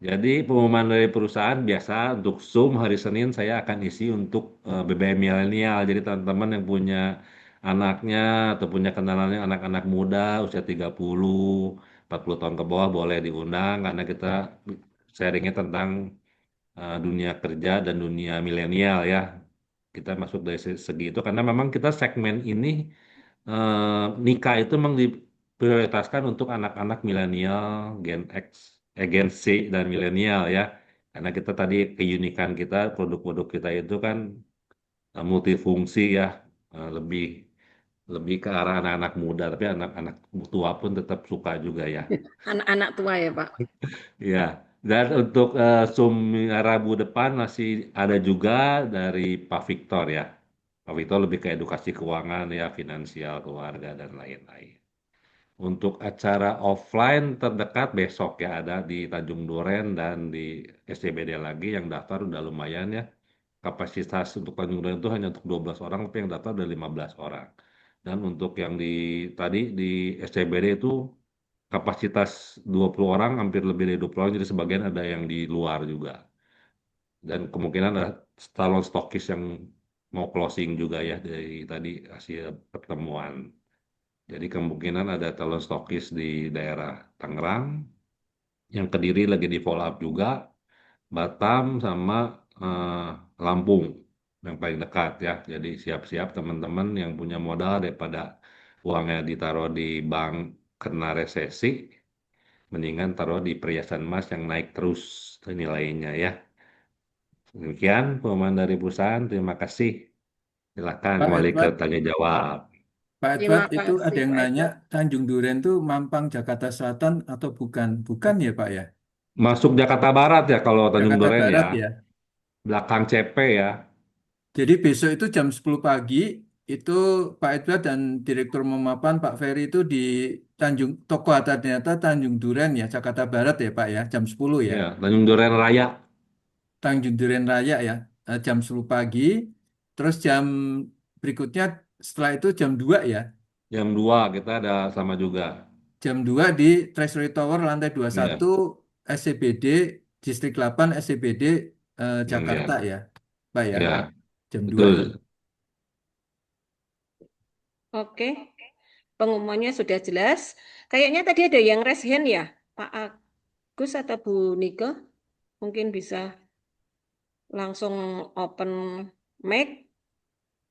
Speaker 5: Jadi pengumuman dari perusahaan biasa untuk Zoom hari Senin saya akan isi untuk BBM milenial. Jadi teman-teman yang punya anaknya atau punya kenalannya anak-anak muda usia 30, 40 tahun ke bawah boleh diundang karena kita sharingnya tentang dunia kerja dan dunia milenial ya. Kita masuk dari segi itu karena memang kita segmen ini nikah itu memang diprioritaskan untuk anak-anak milenial, Gen X, Gen Z dan milenial ya. Karena kita tadi keunikan kita, produk-produk kita itu kan multifungsi ya, lebih lebih ke arah anak-anak muda, tapi anak-anak tua pun tetap suka juga ya.
Speaker 3: Anak-anak tua ya, Pak.
Speaker 5: Ya, dan untuk Zoom Rabu depan masih ada juga dari Pak Victor ya. Pak Victor lebih ke edukasi keuangan ya, finansial, keluarga, dan lain-lain. Untuk acara offline terdekat besok ya ada di Tanjung Duren dan di SCBD lagi yang daftar udah lumayan ya. Kapasitas untuk Tanjung Duren itu hanya untuk 12 orang, tapi yang daftar udah 15 orang. Dan untuk yang di tadi di SCBD itu kapasitas 20 orang, hampir lebih dari 20 orang, jadi sebagian ada yang di luar juga. Dan kemungkinan ada calon stokis yang mau closing juga ya dari tadi hasil pertemuan. Jadi kemungkinan ada calon stokis di daerah Tangerang, yang Kediri lagi di follow up juga, Batam sama eh, Lampung yang paling dekat ya. Jadi siap-siap teman-teman yang punya modal daripada uangnya ditaruh di bank kena resesi, mendingan taruh di perhiasan emas yang naik terus nilainya ya. Demikian pengumuman dari perusahaan. Terima kasih. Silakan
Speaker 1: Pak
Speaker 5: kembali ke
Speaker 1: Edward,
Speaker 5: tanya jawab.
Speaker 1: Pak Edward
Speaker 3: Terima
Speaker 1: itu ada
Speaker 3: kasih,
Speaker 1: yang
Speaker 3: Pak
Speaker 1: nanya
Speaker 3: Edward.
Speaker 1: Tanjung Duren itu Mampang Jakarta Selatan atau bukan? Bukan ya Pak ya?
Speaker 5: Masuk Jakarta Barat ya kalau Tanjung
Speaker 1: Jakarta
Speaker 5: Duren ya.
Speaker 1: Barat ya.
Speaker 5: Belakang CP ya.
Speaker 1: Jadi besok itu jam 10 pagi itu Pak Edward dan Direktur Memapan Pak Ferry itu di Tanjung Toko Hatta Nyata Tanjung Duren ya Jakarta Barat ya Pak ya jam 10 ya.
Speaker 5: Ya, Tanjung Duren Raya
Speaker 1: Tanjung Duren Raya ya jam 10 pagi. Terus jam berikutnya setelah itu jam 2 ya.
Speaker 5: jam 2 kita ada sama juga.
Speaker 1: Jam 2 di Treasury Tower lantai dua puluh
Speaker 5: Ya,
Speaker 1: satu SCBD Distrik 8 SCBD Jakarta
Speaker 5: ya,
Speaker 1: ya. Pak ya.
Speaker 5: ya,
Speaker 1: Jam 2 ya.
Speaker 5: betul.
Speaker 3: Oke, pengumumannya sudah jelas. Kayaknya tadi ada yang raise hand ya, Pak Agus atau Bu Nike. Mungkin bisa langsung open mic,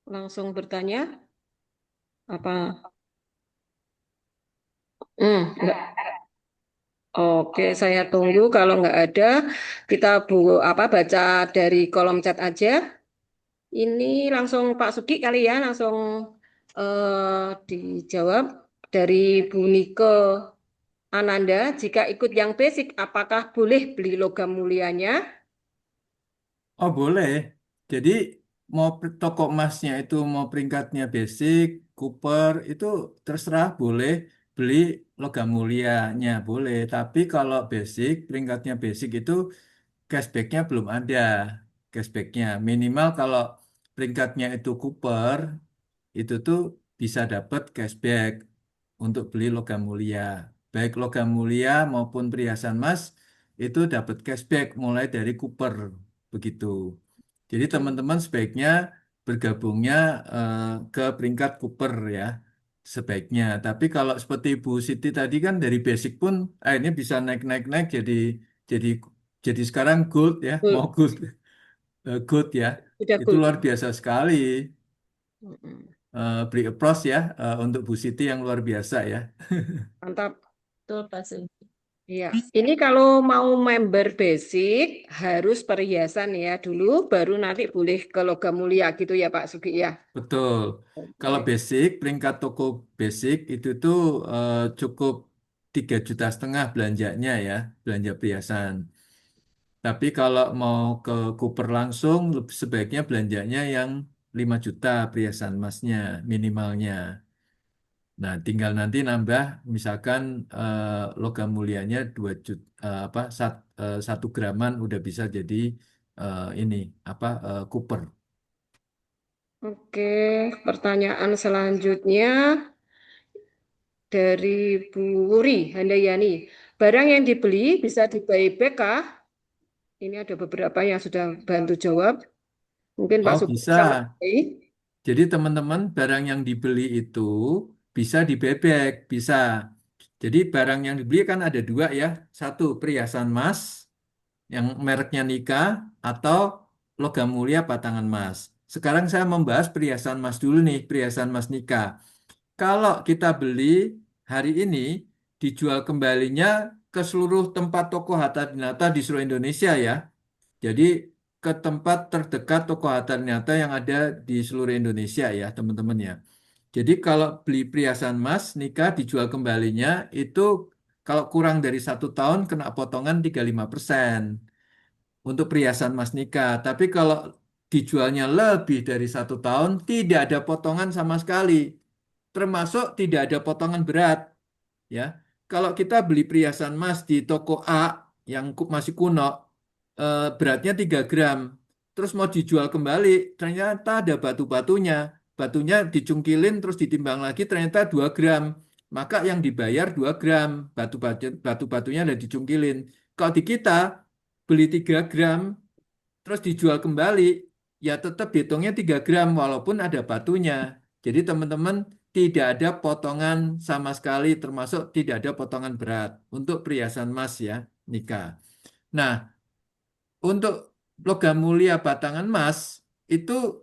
Speaker 3: langsung bertanya. Apa? Enggak. Oke, saya tunggu. Kalau nggak ada, kita baca dari kolom chat aja. Ini langsung Pak Sudi kali ya, langsung dijawab dari Bu Nike Ananda. Jika ikut yang basic, apakah boleh beli logam mulianya?
Speaker 1: Oh boleh. Jadi mau toko emasnya itu mau peringkatnya basic, Cooper itu terserah boleh beli logam mulianya boleh. Tapi kalau basic peringkatnya basic itu cashbacknya belum ada. Cashbacknya minimal kalau peringkatnya itu Cooper itu tuh bisa dapat cashback untuk beli logam mulia. Baik logam mulia maupun perhiasan emas itu dapat cashback mulai dari Cooper begitu. Jadi teman-teman sebaiknya bergabungnya ke peringkat Cooper ya sebaiknya. Tapi kalau seperti Bu Siti tadi kan dari basic pun akhirnya bisa naik-naik-naik jadi jadi sekarang gold ya, mau
Speaker 3: Hmm.
Speaker 1: gold gold ya.
Speaker 3: Sudah
Speaker 1: Itu
Speaker 3: gold.
Speaker 1: luar biasa sekali.
Speaker 3: Mm-mm.
Speaker 1: Beri applause ya untuk Bu Siti yang luar biasa ya.
Speaker 3: Mantap.
Speaker 4: Betul, Pak Sulki.
Speaker 3: Iya, ini kalau mau member basic harus perhiasan ya dulu, baru nanti boleh ke logam mulia gitu ya Pak Sugi ya.
Speaker 1: Betul. Kalau
Speaker 3: Oke.
Speaker 1: basic, peringkat toko basic itu tuh cukup 3,5 juta belanjanya ya, belanja perhiasan. Tapi kalau mau ke Cooper langsung, sebaiknya belanjanya yang 5 juta perhiasan emasnya minimalnya. Nah, tinggal nanti nambah, misalkan logam mulianya 2 juta, apa 1 graman udah bisa jadi ini apa Cooper.
Speaker 3: Oke, pertanyaan selanjutnya dari Bu Wuri Handayani. Barang yang dibeli bisa di buyback kah? Ini ada beberapa yang sudah bantu jawab. Mungkin Pak
Speaker 1: Oh,
Speaker 3: Sugi
Speaker 1: bisa.
Speaker 3: bisa menjawab.
Speaker 1: Jadi teman-teman barang yang dibeli itu bisa dibebek, bisa. Jadi barang yang dibeli kan ada dua ya. Satu perhiasan emas yang mereknya Nikah atau logam mulia batangan emas. Sekarang saya membahas perhiasan emas dulu nih, perhiasan emas Nikah. Kalau kita beli hari ini dijual kembalinya ke seluruh tempat toko Hatta Dinata di seluruh Indonesia ya. Jadi ke tempat terdekat toko Hatta Dinata yang ada di seluruh Indonesia ya teman-teman ya. Jadi kalau beli perhiasan emas nikah dijual kembalinya itu kalau kurang dari 1 tahun kena potongan 35% untuk perhiasan emas nikah. Tapi kalau dijualnya lebih dari 1 tahun tidak ada potongan sama sekali. Termasuk tidak ada potongan berat ya. Kalau kita beli perhiasan emas di toko A yang masih kuno, beratnya 3 gram, terus mau dijual kembali, ternyata ada batu-batunya. Batunya dicungkilin terus ditimbang lagi ternyata 2 gram. Maka yang dibayar 2 gram, batu-batunya ada dicungkilin. Kalau di kita beli 3 gram terus dijual kembali, ya tetap hitungnya 3 gram walaupun ada batunya. Jadi teman-teman tidak ada potongan sama sekali termasuk tidak ada potongan berat untuk perhiasan emas ya nikah. Nah, untuk logam mulia batangan emas itu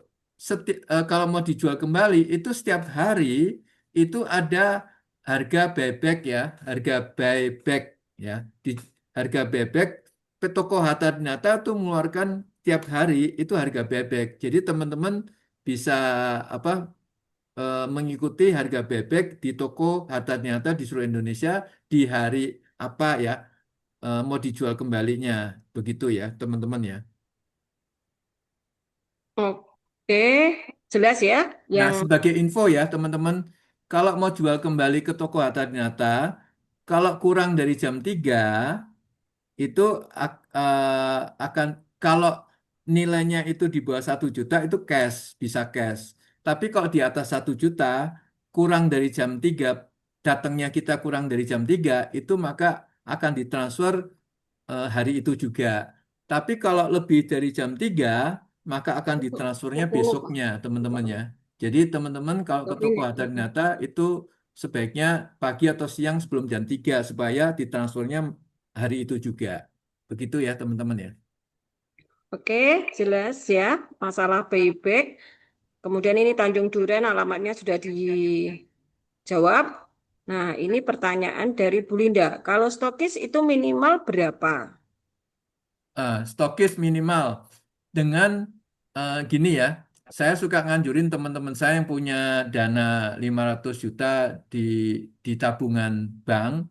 Speaker 1: kalau mau dijual kembali itu setiap hari itu ada harga buyback ya, harga buyback ya. Di harga buyback Toko Hatta Dinata tuh mengeluarkan tiap hari itu harga buyback. Jadi teman-teman bisa apa mengikuti harga bebek di toko Hatta Dinata di seluruh Indonesia di hari apa ya mau dijual kembalinya. Begitu ya, teman-teman ya.
Speaker 3: Oke, jelas ya.
Speaker 1: Nah,
Speaker 3: Yang
Speaker 1: sebagai info ya, teman-teman, kalau mau jual kembali ke toko Hatta Dinata, kalau kurang dari jam 3 itu akan kalau nilainya itu di bawah 1 juta itu cash, bisa cash. Tapi kalau di atas 1 juta, kurang dari jam 3 datangnya kita kurang dari jam 3 itu maka akan ditransfer hari itu juga. Tapi kalau lebih dari jam 3 maka akan ditransfernya
Speaker 3: 10 Pak.
Speaker 1: besoknya, teman-teman ya. Jadi teman-teman kalau ke
Speaker 3: Tapi
Speaker 1: toko
Speaker 3: ini.
Speaker 1: Hadar itu sebaiknya pagi atau siang sebelum jam 3 supaya ditransfernya hari itu juga. Begitu ya teman-teman ya.
Speaker 3: Oke, jelas ya. Masalah payback. Kemudian ini Tanjung Duren alamatnya sudah dijawab. Nah, ini pertanyaan dari Bu Linda. Kalau stokis itu minimal berapa?
Speaker 1: Stokis minimal dengan gini ya. Saya suka nganjurin teman-teman saya yang punya dana 500 juta di tabungan bank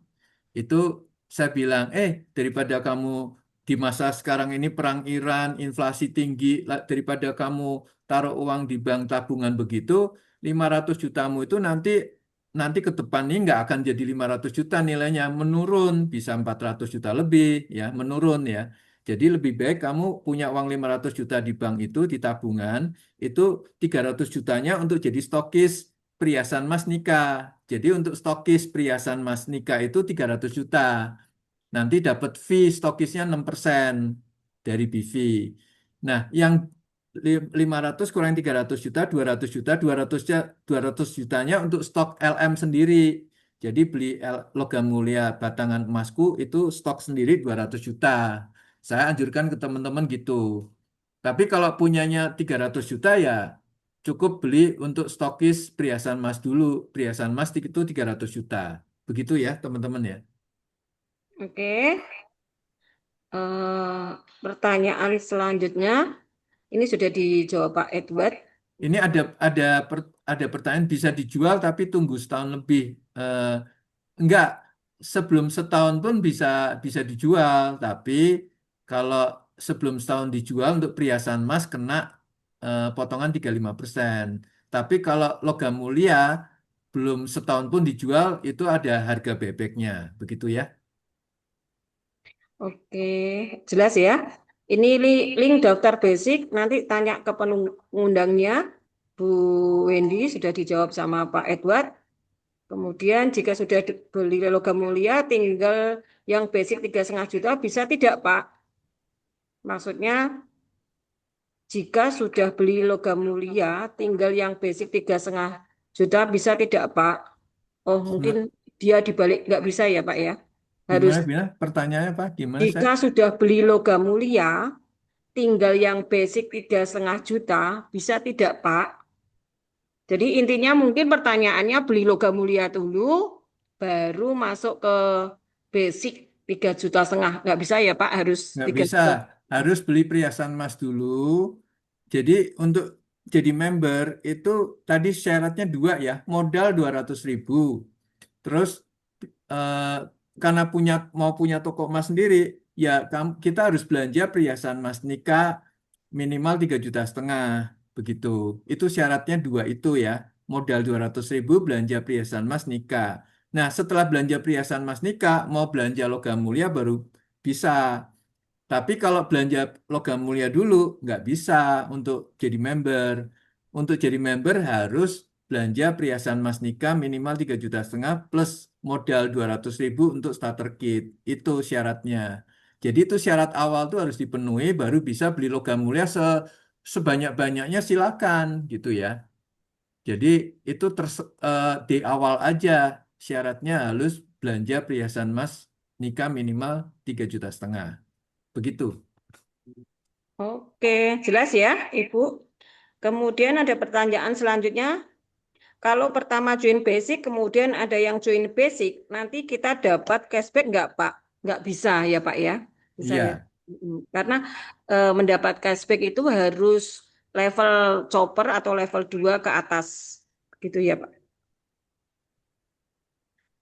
Speaker 1: itu saya bilang, daripada kamu di masa sekarang ini perang Iran, inflasi tinggi, daripada kamu taruh uang di bank tabungan begitu, 500 jutamu itu nanti nanti ke depan ini nggak akan jadi 500 juta nilainya, menurun, bisa 400 juta lebih, ya, menurun ya. Jadi lebih baik kamu punya uang 500 juta di bank itu, di tabungan, itu 300 jutanya untuk jadi stokis perhiasan mas nikah. Jadi untuk stokis perhiasan mas nikah itu 300 juta. Nanti dapat fee stokisnya 6% dari BV. Nah, yang 500 kurang 300 juta, 200 juta, 200 jutanya untuk stok LM sendiri. Jadi beli logam mulia batangan emasku itu stok sendiri 200 juta. Saya anjurkan ke teman-teman gitu. Tapi kalau punyanya 300 juta ya cukup beli untuk stokis perhiasan emas dulu. Perhiasan emas itu 300 juta. Begitu ya teman-teman ya.
Speaker 3: Oke. Eh, Pertanyaan selanjutnya, ini sudah dijawab Pak Edward.
Speaker 1: Ini ada pertanyaan bisa dijual tapi tunggu setahun lebih. Enggak, sebelum setahun pun bisa bisa dijual, tapi kalau sebelum setahun dijual untuk perhiasan emas kena potongan 35%. Tapi kalau logam mulia belum setahun pun dijual itu ada harga bebeknya, begitu ya.
Speaker 3: Oke, jelas ya. Ini link daftar basic, nanti tanya ke pengundangnya, Bu Wendy, sudah dijawab sama Pak Edward. Kemudian jika sudah beli logam mulia, tinggal yang basic 3,5 juta, bisa tidak Pak? Maksudnya, jika sudah beli logam mulia, tinggal yang basic 3,5 juta, bisa tidak Pak? Oh, mungkin
Speaker 1: Nah,
Speaker 3: dia dibalik, nggak bisa ya Pak ya? Harus
Speaker 1: gimana? Pertanyaannya Pak, gimana saya?
Speaker 3: jika sudah beli logam mulia, tinggal yang basic 3,5 juta, bisa tidak Pak? Jadi intinya mungkin pertanyaannya beli logam mulia dulu, baru masuk ke basic 3,5 juta. Nggak bisa ya Pak, harus
Speaker 1: Nggak
Speaker 3: tiga
Speaker 1: bisa,
Speaker 3: juta.
Speaker 1: harus beli perhiasan emas dulu. Jadi untuk jadi member itu tadi syaratnya dua ya, modal 200.000. Terus eh, karena mau punya toko emas sendiri, ya kita harus belanja perhiasan emas nikah minimal 3,5 juta. Begitu. Itu syaratnya dua itu ya. Modal 200.000 belanja perhiasan emas nikah. Nah, setelah belanja perhiasan emas nikah, mau belanja logam mulia baru bisa. Tapi kalau belanja logam mulia dulu, nggak bisa untuk jadi member. Untuk jadi member harus belanja perhiasan emas nikah minimal 3,5 juta plus modal 200.000 untuk starter kit. Itu syaratnya. Jadi itu syarat awal tuh harus dipenuhi baru bisa beli logam mulia sebanyak-banyaknya silakan gitu ya. Jadi itu di awal aja syaratnya harus belanja perhiasan emas nikah minimal 3,5 juta. Begitu.
Speaker 3: Oke, jelas ya Ibu. Kemudian ada pertanyaan selanjutnya. Kalau pertama join basic, kemudian ada yang join basic, nanti kita dapat cashback nggak Pak? Nggak bisa ya Pak ya? Bisa ya?
Speaker 1: Iya,
Speaker 3: Karena mendapat cashback itu harus level chopper atau level 2 ke atas. Gitu ya Pak.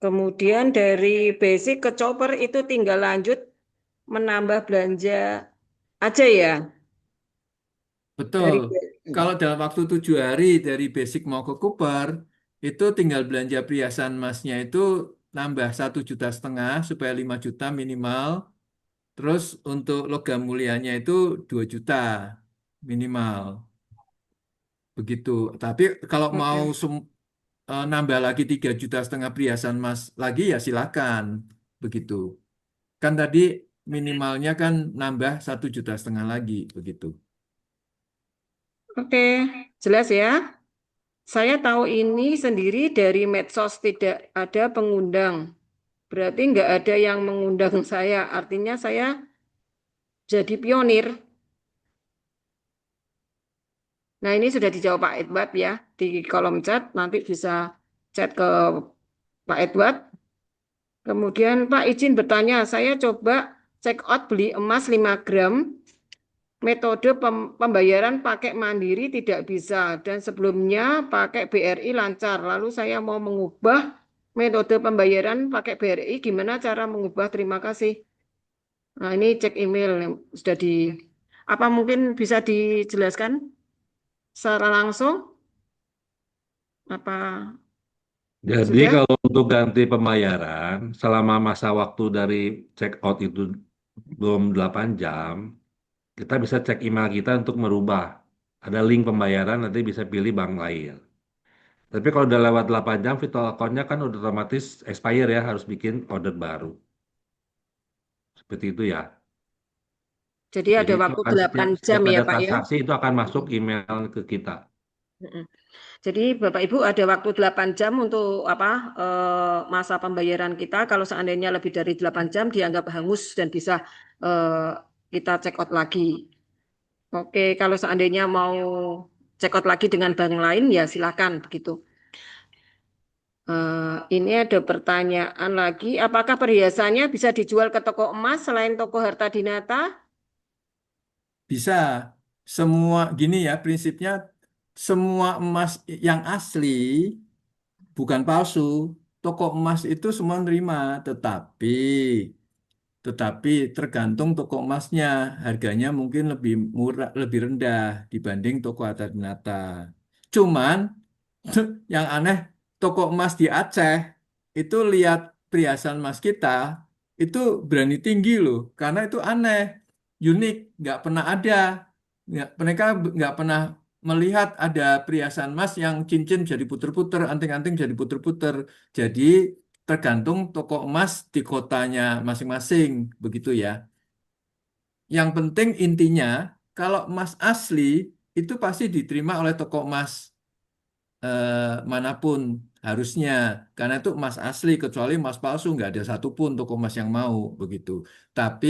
Speaker 3: Kemudian dari basic ke chopper itu tinggal lanjut menambah belanja aja ya.
Speaker 1: betul.
Speaker 3: Dari
Speaker 1: Kalau dalam waktu 7 hari dari basic mau ke Cooper, itu tinggal belanja perhiasan emasnya itu nambah 1,5 juta supaya 5 juta minimal. Terus untuk logam mulianya itu 2 juta minimal. Begitu. Tapi kalau mau
Speaker 3: Oke.
Speaker 1: nambah lagi 3,5 juta perhiasan emas lagi ya silakan. Begitu. Kan tadi minimalnya kan nambah 1,5 juta lagi. Begitu.
Speaker 3: Oke, jelas ya. Saya tahu ini sendiri dari medsos, tidak ada pengundang. Berarti nggak ada yang mengundang saya. Artinya saya jadi pionir. Nah, ini sudah dijawab Pak Edward ya di kolom chat. Nanti bisa chat ke Pak Edward. Kemudian Pak izin bertanya, saya coba check out beli emas 5 gram. Metode pembayaran pakai mandiri tidak bisa dan sebelumnya pakai BRI lancar. Lalu saya mau mengubah metode pembayaran pakai BRI. Gimana cara mengubah? Terima kasih. Nah, ini cek email yang sudah di apa mungkin bisa dijelaskan secara langsung? Apa
Speaker 5: Jadi
Speaker 3: sudah?
Speaker 5: kalau untuk ganti pembayaran, selama masa waktu dari check out itu belum 8 jam, kita bisa cek email kita untuk merubah. Ada link pembayaran, nanti bisa pilih bank lain. Tapi kalau udah lewat 8 jam, virtual account-nya kan udah otomatis expire ya, harus bikin order baru. Seperti itu ya.
Speaker 3: Jadi
Speaker 5: Jadi
Speaker 3: ada
Speaker 5: itu
Speaker 3: waktu
Speaker 5: akan
Speaker 3: 8
Speaker 5: setiap
Speaker 3: jam ya
Speaker 5: ada
Speaker 3: Pak ya?
Speaker 5: transaksi itu akan masuk email ke kita.
Speaker 3: Mm-mm. Jadi Bapak Ibu ada waktu 8 jam untuk apa masa pembayaran kita. Kalau seandainya lebih dari 8 jam dianggap hangus dan bisa kita check out lagi. Oke, kalau seandainya mau check out lagi dengan bank lain ya silakan begitu. Ini ada pertanyaan lagi, apakah perhiasannya bisa dijual ke toko emas selain toko Harta Dinata?
Speaker 1: Bisa semua gini ya prinsipnya semua emas yang asli bukan palsu. Toko emas itu semua nerima, tetapi tetapi tergantung toko emasnya, harganya mungkin lebih murah, lebih rendah dibanding toko Atadinata. Cuman yang aneh, toko emas di Aceh itu lihat perhiasan emas kita itu berani tinggi loh, karena itu aneh, unik, nggak pernah ada. Mereka nggak pernah melihat ada perhiasan emas yang cincin jadi puter-puter, anting-anting jadi puter-puter. Jadi tergantung toko emas di kotanya masing-masing, begitu ya. Yang penting intinya, kalau emas asli itu pasti diterima oleh toko emas manapun harusnya, karena itu emas asli, kecuali emas palsu nggak ada satupun toko emas yang mau begitu. Tapi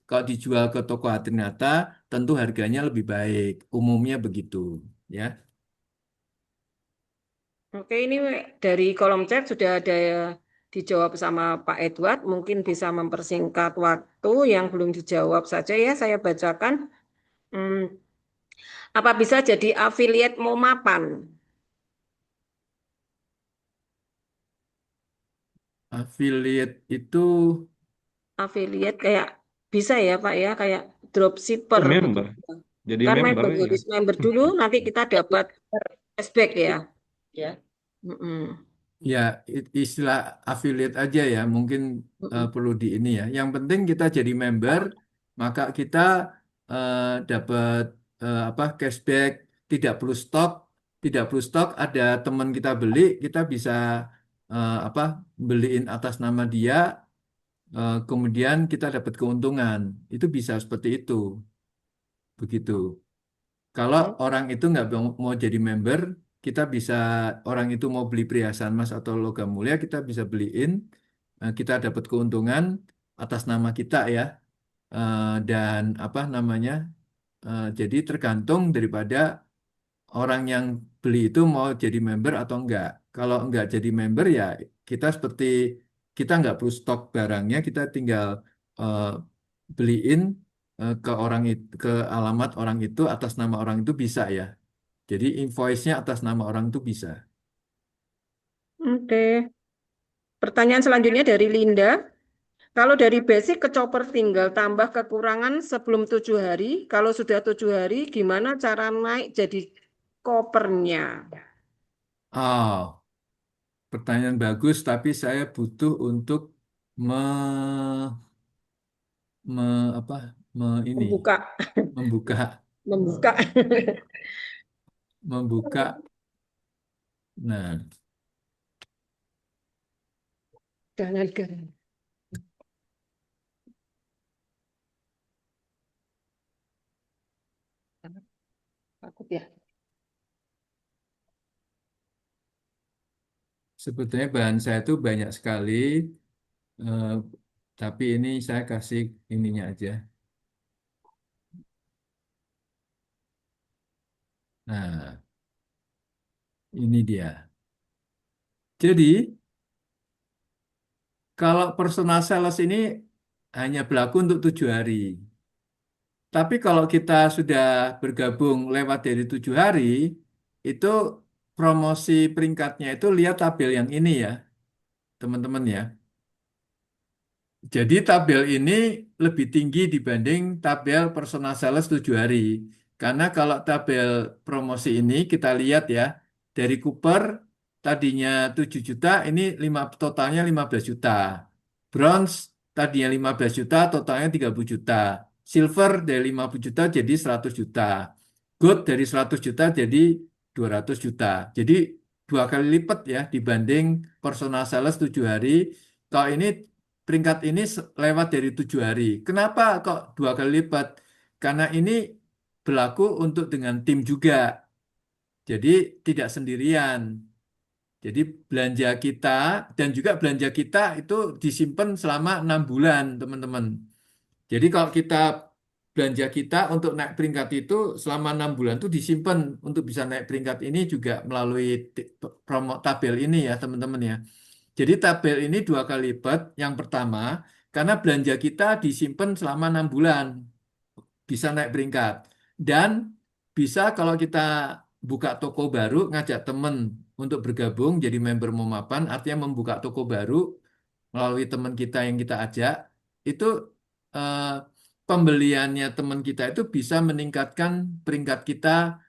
Speaker 1: kalau dijual ke toko Trinata, tentu harganya lebih baik, umumnya begitu, ya.
Speaker 3: Oke, ini dari kolom chat sudah ada dijawab sama Pak Edward. Mungkin bisa mempersingkat waktu yang belum dijawab saja ya. Saya bacakan. Hmm, apa bisa jadi affiliate Momapan?
Speaker 1: Affiliate itu
Speaker 3: Affiliate kayak bisa ya Pak ya, kayak dropshipper
Speaker 5: Member,
Speaker 3: begitu.
Speaker 5: jadi
Speaker 3: Kan
Speaker 5: member
Speaker 3: member
Speaker 5: ya.
Speaker 3: harus member dulu, nanti kita dapat cashback ya.
Speaker 4: Ya.
Speaker 3: Mm-mm.
Speaker 1: ya istilah affiliate aja ya, mungkin
Speaker 3: Mm-mm.
Speaker 1: perlu di ini ya. Yang penting kita jadi member, maka kita eh, dapat apa cashback, tidak perlu stok, tidak perlu stok. Ada teman kita beli, kita bisa apa beliin atas nama dia, kemudian kita dapat keuntungan. Itu bisa seperti itu, begitu. Kalau orang itu nggak mau jadi member, kita bisa orang itu mau beli perhiasan emas atau logam mulia, kita bisa beliin, kita dapat keuntungan atas nama kita ya. Dan apa namanya? Jadi tergantung daripada orang yang beli itu mau jadi member atau enggak. Kalau enggak jadi member ya kita seperti kita enggak perlu stok barangnya, kita tinggal eh, beliin ke orang itu, ke alamat orang itu atas nama orang itu bisa ya. Jadi invoice-nya atas nama orang itu bisa.
Speaker 3: Oke. Pertanyaan selanjutnya dari Linda. Kalau dari basic ke chopper tinggal tambah kekurangan sebelum 7 hari. Kalau sudah 7 hari, gimana cara naik jadi kopernya?
Speaker 1: Oh, pertanyaan bagus, tapi saya butuh untuk me, apa ini
Speaker 3: Membuka,
Speaker 1: membuka
Speaker 3: membuka.
Speaker 1: membuka. Nah,
Speaker 3: Jangan gerak. Takut ya.
Speaker 1: sebetulnya bahan saya itu banyak sekali, eh, tapi ini saya kasih ininya aja. Nah, ini dia. Jadi, kalau personal sales ini hanya berlaku untuk 7 hari. Tapi kalau kita sudah bergabung lewat dari 7 hari, itu promosi peringkatnya itu lihat tabel yang ini ya, teman-teman ya. Jadi tabel ini lebih tinggi dibanding tabel personal sales 7 hari. Karena kalau tabel promosi ini kita lihat ya, dari Cooper tadinya 7 juta, ini totalnya 15 juta. Bronze tadinya 15 juta, totalnya 30 juta. Silver dari 50 juta jadi 100 juta. Gold dari 100 juta jadi 200 juta. Jadi 2 kali lipat ya dibanding personal sales 7 hari. Kalau ini peringkat ini lewat dari 7 hari. Kenapa kok 2 kali lipat? Karena ini berlaku untuk dengan tim juga. Jadi tidak sendirian. Jadi belanja kita dan juga belanja kita itu disimpan selama 6 bulan, teman-teman. Jadi kalau kita belanja kita untuk naik peringkat itu selama 6 bulan itu disimpan untuk bisa naik peringkat ini juga melalui promo tabel ini ya teman-teman ya. Jadi tabel ini 2 kali lipat. Yang pertama, karena belanja kita disimpan selama 6 bulan, bisa naik peringkat. Dan bisa kalau kita buka toko baru, ngajak teman untuk bergabung jadi member Momapan, artinya membuka toko baru melalui teman kita yang kita ajak, itu eh, pembeliannya teman kita itu bisa meningkatkan peringkat kita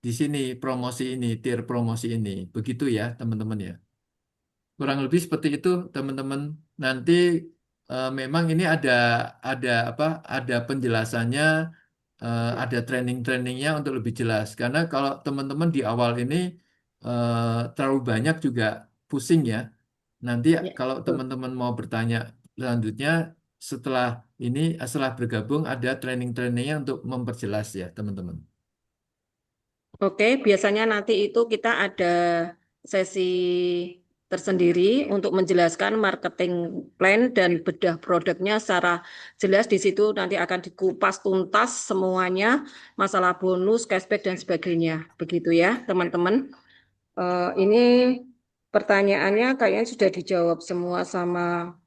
Speaker 1: di sini, promosi ini, tier promosi ini. Begitu ya, teman-teman ya. Kurang lebih seperti itu, teman-teman. Nanti memang ini ada apa? Ada penjelasannya, ada training-trainingnya untuk lebih jelas. Karena kalau teman-teman di awal ini terlalu banyak juga pusing ya. Nanti
Speaker 3: Ya,
Speaker 1: kalau
Speaker 3: betul.
Speaker 1: teman-teman mau bertanya selanjutnya setelah ini, setelah bergabung ada training-trainingnya untuk memperjelas ya, teman-teman.
Speaker 3: Oke, biasanya nanti itu kita ada sesi tersendiri untuk menjelaskan marketing plan dan bedah produknya secara jelas. Di situ nanti akan dikupas tuntas semuanya, masalah bonus, cashback dan sebagainya. Begitu ya, teman-teman. Ini pertanyaannya kayaknya sudah dijawab semua sama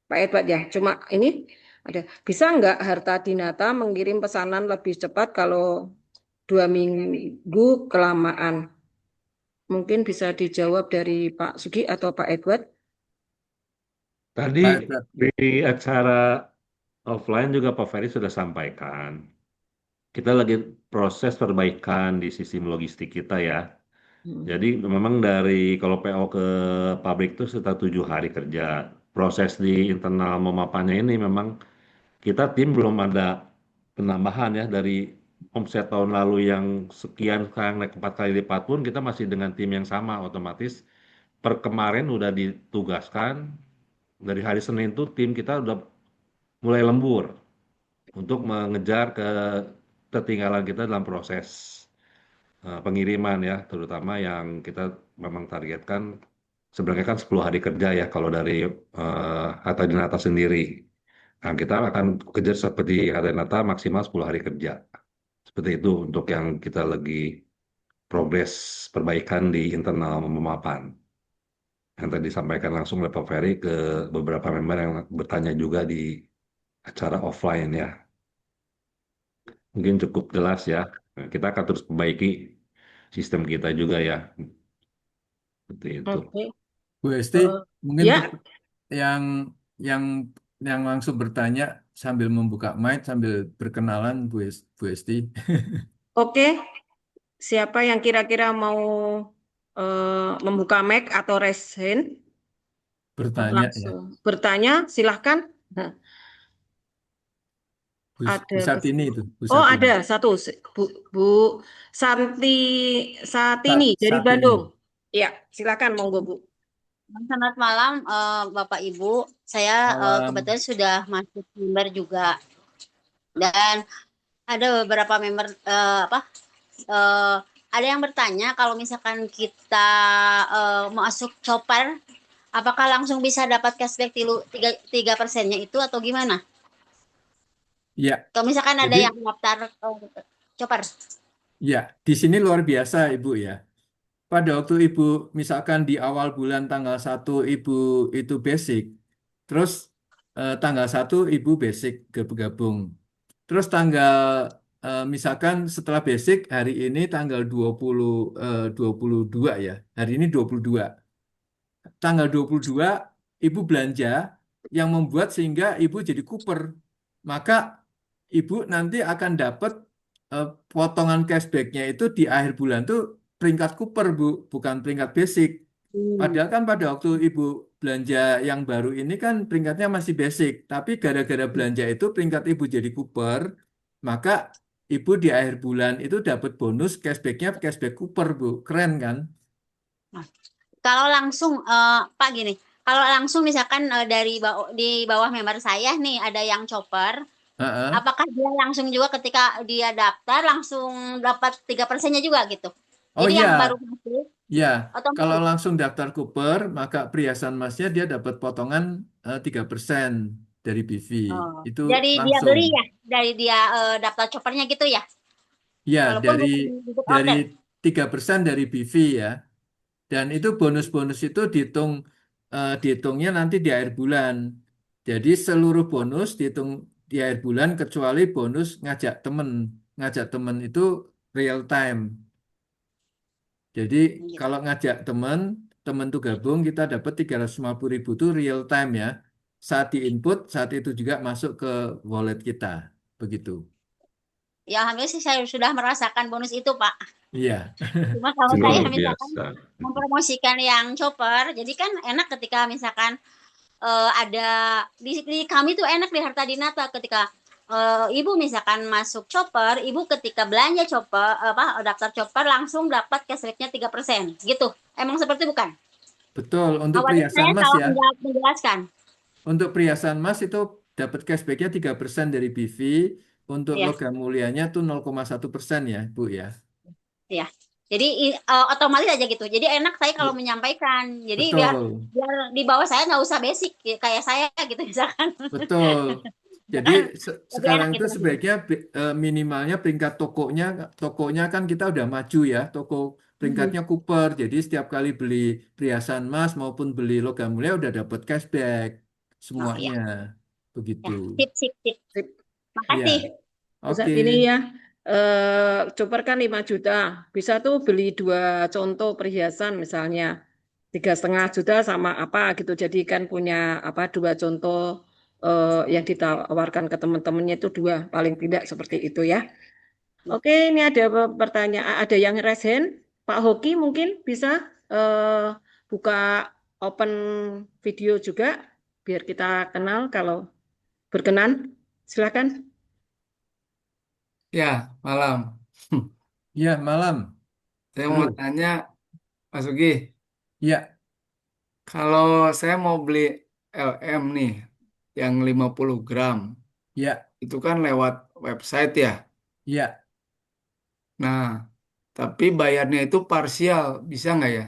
Speaker 3: Pak Edward ya. Cuma ini ada, bisa nggak Harta Dinata mengirim pesanan lebih cepat kalau 2 minggu kelamaan? Mungkin bisa dijawab dari Pak Sugi atau Pak Edward.
Speaker 5: Tadi
Speaker 1: Pak Edward,
Speaker 5: di
Speaker 1: ya.
Speaker 5: acara offline juga Pak Ferry sudah sampaikan. Kita lagi proses perbaikan di sistem logistik kita ya.
Speaker 3: Hmm.
Speaker 5: Jadi memang dari kalau PO ke pabrik itu setelah 7 hari kerja. Proses di internal memapannya ini memang kita tim belum ada penambahan ya dari omset tahun lalu yang sekian sekarang naik 4 kali lipat pun kita masih dengan tim yang sama otomatis per kemarin udah ditugaskan dari hari Senin tuh tim kita udah mulai lembur untuk mengejar ketertinggalan kita dalam proses pengiriman ya, terutama yang kita memang targetkan sebenarnya kan 10 hari kerja ya kalau dari Hatta Dinata sendiri. Nah, kita akan kejar seperti Hatta Dinata maksimal 10 hari kerja. Seperti itu untuk yang kita lagi progres perbaikan di internal memapan. Yang tadi disampaikan langsung oleh Pak Ferry ke beberapa member yang bertanya juga di acara offline ya. Mungkin cukup jelas ya. Nah, kita akan terus perbaiki sistem kita juga ya. Seperti itu.
Speaker 3: Oke.
Speaker 1: Bu Esti,
Speaker 3: Eh,
Speaker 1: mungkin
Speaker 3: ya,
Speaker 1: yang yang yang langsung bertanya sambil membuka mic sambil berkenalan Bu Esti
Speaker 3: oke. Siapa yang kira-kira mau membuka mic atau raise hand?
Speaker 1: bertanya ya.
Speaker 3: Langsung bertanya, silahkan. Nah, ada
Speaker 1: Bu
Speaker 3: kes-
Speaker 1: Satini itu, Bu
Speaker 3: Oh,
Speaker 1: Satini.
Speaker 3: ada satu, Bu, Bu Santi Satini dari
Speaker 1: Satini.
Speaker 3: Bandung. Ya, silakan monggo Bu.
Speaker 6: Selamat malam, Bapak Ibu. Saya
Speaker 1: Malam.
Speaker 6: kebetulan sudah masuk member juga, dan ada beberapa member eh, ada yang bertanya kalau misalkan kita masuk chopper, apakah langsung bisa dapat cashback 3%-nya itu atau gimana?
Speaker 1: Ya,
Speaker 6: Kalau misalkan ada
Speaker 1: jadi
Speaker 6: yang daftar chopper.
Speaker 1: ya di sini luar biasa Ibu ya. Pada waktu Ibu misalkan di awal bulan tanggal 1 Ibu itu basic, terus tanggal 1 Ibu basic gabung. Terus misalkan setelah basic hari ini tanggal 22 ya. Hari ini 22. Tanggal 22 Ibu belanja yang membuat sehingga Ibu jadi kuper. Maka Ibu nanti akan dapat potongan cashbacknya itu di akhir bulan tuh peringkat kuper Bu, bukan peringkat basic.
Speaker 6: Hmm.
Speaker 1: Padahal kan pada waktu Ibu belanja yang baru ini kan peringkatnya masih basic, tapi gara-gara belanja itu peringkat Ibu jadi Cooper, maka Ibu di akhir bulan itu dapat bonus cashbacknya cashback Cooper, Bu. Keren kan?
Speaker 6: Nah, kalau langsung Pak gini, kalau langsung misalkan di bawah member saya nih ada yang chopper.
Speaker 1: Heeh.
Speaker 6: Apakah dia langsung juga ketika dia daftar langsung dapat 3%-nya juga gitu?
Speaker 1: Oh
Speaker 6: Jadi yang baru
Speaker 1: iya,
Speaker 6: masuk
Speaker 1: ya. Kalau
Speaker 6: otomatis.
Speaker 1: langsung daftar Cooper, maka perhiasan emasnya dia dapat potongan 3%. dari BV.
Speaker 6: Oh,
Speaker 1: Itu
Speaker 6: dari dia
Speaker 1: langsung.
Speaker 6: beli ya, dari dia daftar choppernya gitu ya,
Speaker 1: Ya,
Speaker 6: walaupun
Speaker 1: dari
Speaker 6: bukan untuk
Speaker 1: dari
Speaker 6: order.
Speaker 1: 3% dari BV ya. Dan itu bonus-bonus itu dihitungnya nanti di akhir bulan. Jadi seluruh bonus dihitung di akhir bulan kecuali bonus ngajak temen. Ngajak temen itu real time. Jadi
Speaker 6: Gitu.
Speaker 1: kalau ngajak temen, temen tuh gabung kita dapat 350.000 itu real time ya. Saat di input, saat itu juga masuk ke wallet kita. Begitu.
Speaker 6: Ya, alhamdulillah sih saya sudah merasakan bonus itu, Pak.
Speaker 1: Iya,
Speaker 6: Cuma kalau saya
Speaker 5: Luar
Speaker 6: misalkan
Speaker 5: biasa.
Speaker 6: mempromosikan yang chopper, jadi kan enak ketika misalkan ada di kami tuh enak di Harta Dinata ketika ibu misalkan masuk chopper, ibu ketika belanja chopper apa daftar chopper langsung dapat cashbacknya 3% gitu. Emang seperti bukan?
Speaker 1: betul. Untuk
Speaker 6: Awalnya
Speaker 1: perhiasan
Speaker 6: saya
Speaker 1: emas
Speaker 6: salah
Speaker 1: ya.
Speaker 6: menjelaskan.
Speaker 1: Untuk perhiasan emas itu dapat cashbacknya 3% dari BV. Untuk
Speaker 6: Ya,
Speaker 1: logam mulianya tuh 0,1% ya, Bu ya.
Speaker 6: ya. Jadi otomatis aja gitu. Jadi enak saya kalau
Speaker 1: Be-
Speaker 6: menyampaikan. Jadi biar
Speaker 1: Betul,
Speaker 6: biar di bawah saya nggak usah basic kayak saya gitu misalkan.
Speaker 1: betul. Jadi
Speaker 6: Misalkan lebih
Speaker 1: sekarang
Speaker 6: enak
Speaker 1: itu
Speaker 6: gitu maksudnya.
Speaker 1: sebaiknya minimalnya peringkat tokonya kan kita udah maju ya. Toko
Speaker 6: Hmm.
Speaker 1: peringkatnya Cooper. Jadi setiap kali beli perhiasan emas maupun beli logam mulia udah dapat cashback
Speaker 6: Oh
Speaker 1: semuanya.
Speaker 6: iya,
Speaker 1: Begitu.
Speaker 6: ya. Sip, sip, sip.
Speaker 3: Sip.
Speaker 6: Makasih.
Speaker 1: Ya,
Speaker 3: Bisa
Speaker 1: oke.
Speaker 3: ini ya, chopper kan 5 juta. Bisa tuh beli dua contoh perhiasan misalnya 3,5 juta sama apa gitu. Jadi kan punya apa dua contoh yang ditawarkan ke teman-temannya itu dua paling tidak seperti itu ya. Oke, ini ada pertanyaan, ada yang raise hand. Pak Hoki mungkin bisa buka open video juga biar kita kenal kalau berkenan. Silakan.
Speaker 7: Ya, malam.
Speaker 1: Ya, malam.
Speaker 7: Saya mau
Speaker 1: Halo.
Speaker 7: tanya, Mas Ugi,
Speaker 1: Ya,
Speaker 7: kalau saya mau beli LM nih, yang 50 gram,
Speaker 1: ya,
Speaker 7: itu kan lewat website ya.
Speaker 1: ya.
Speaker 7: Nah, tapi bayarnya itu parsial, bisa nggak ya?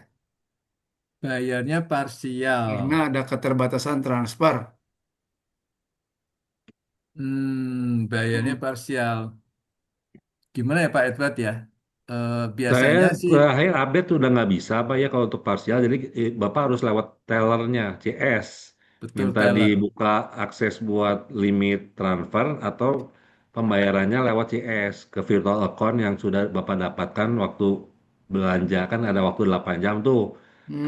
Speaker 1: Bayarnya parsial.
Speaker 7: Karena ada keterbatasan transfer.
Speaker 1: Bayarnya
Speaker 7: Hmm.
Speaker 1: parsial. Gimana ya Pak Edward ya?
Speaker 5: Saya
Speaker 1: Biasanya sih
Speaker 5: terakhir update udah nggak bisa Pak ya kalau untuk parsial, jadi Bapak harus lewat tellernya CS,
Speaker 1: betul
Speaker 5: minta
Speaker 1: teller.
Speaker 5: dibuka akses buat limit transfer atau pembayarannya lewat CS ke virtual account yang sudah Bapak dapatkan waktu belanja, kan ada waktu 8 jam tuh.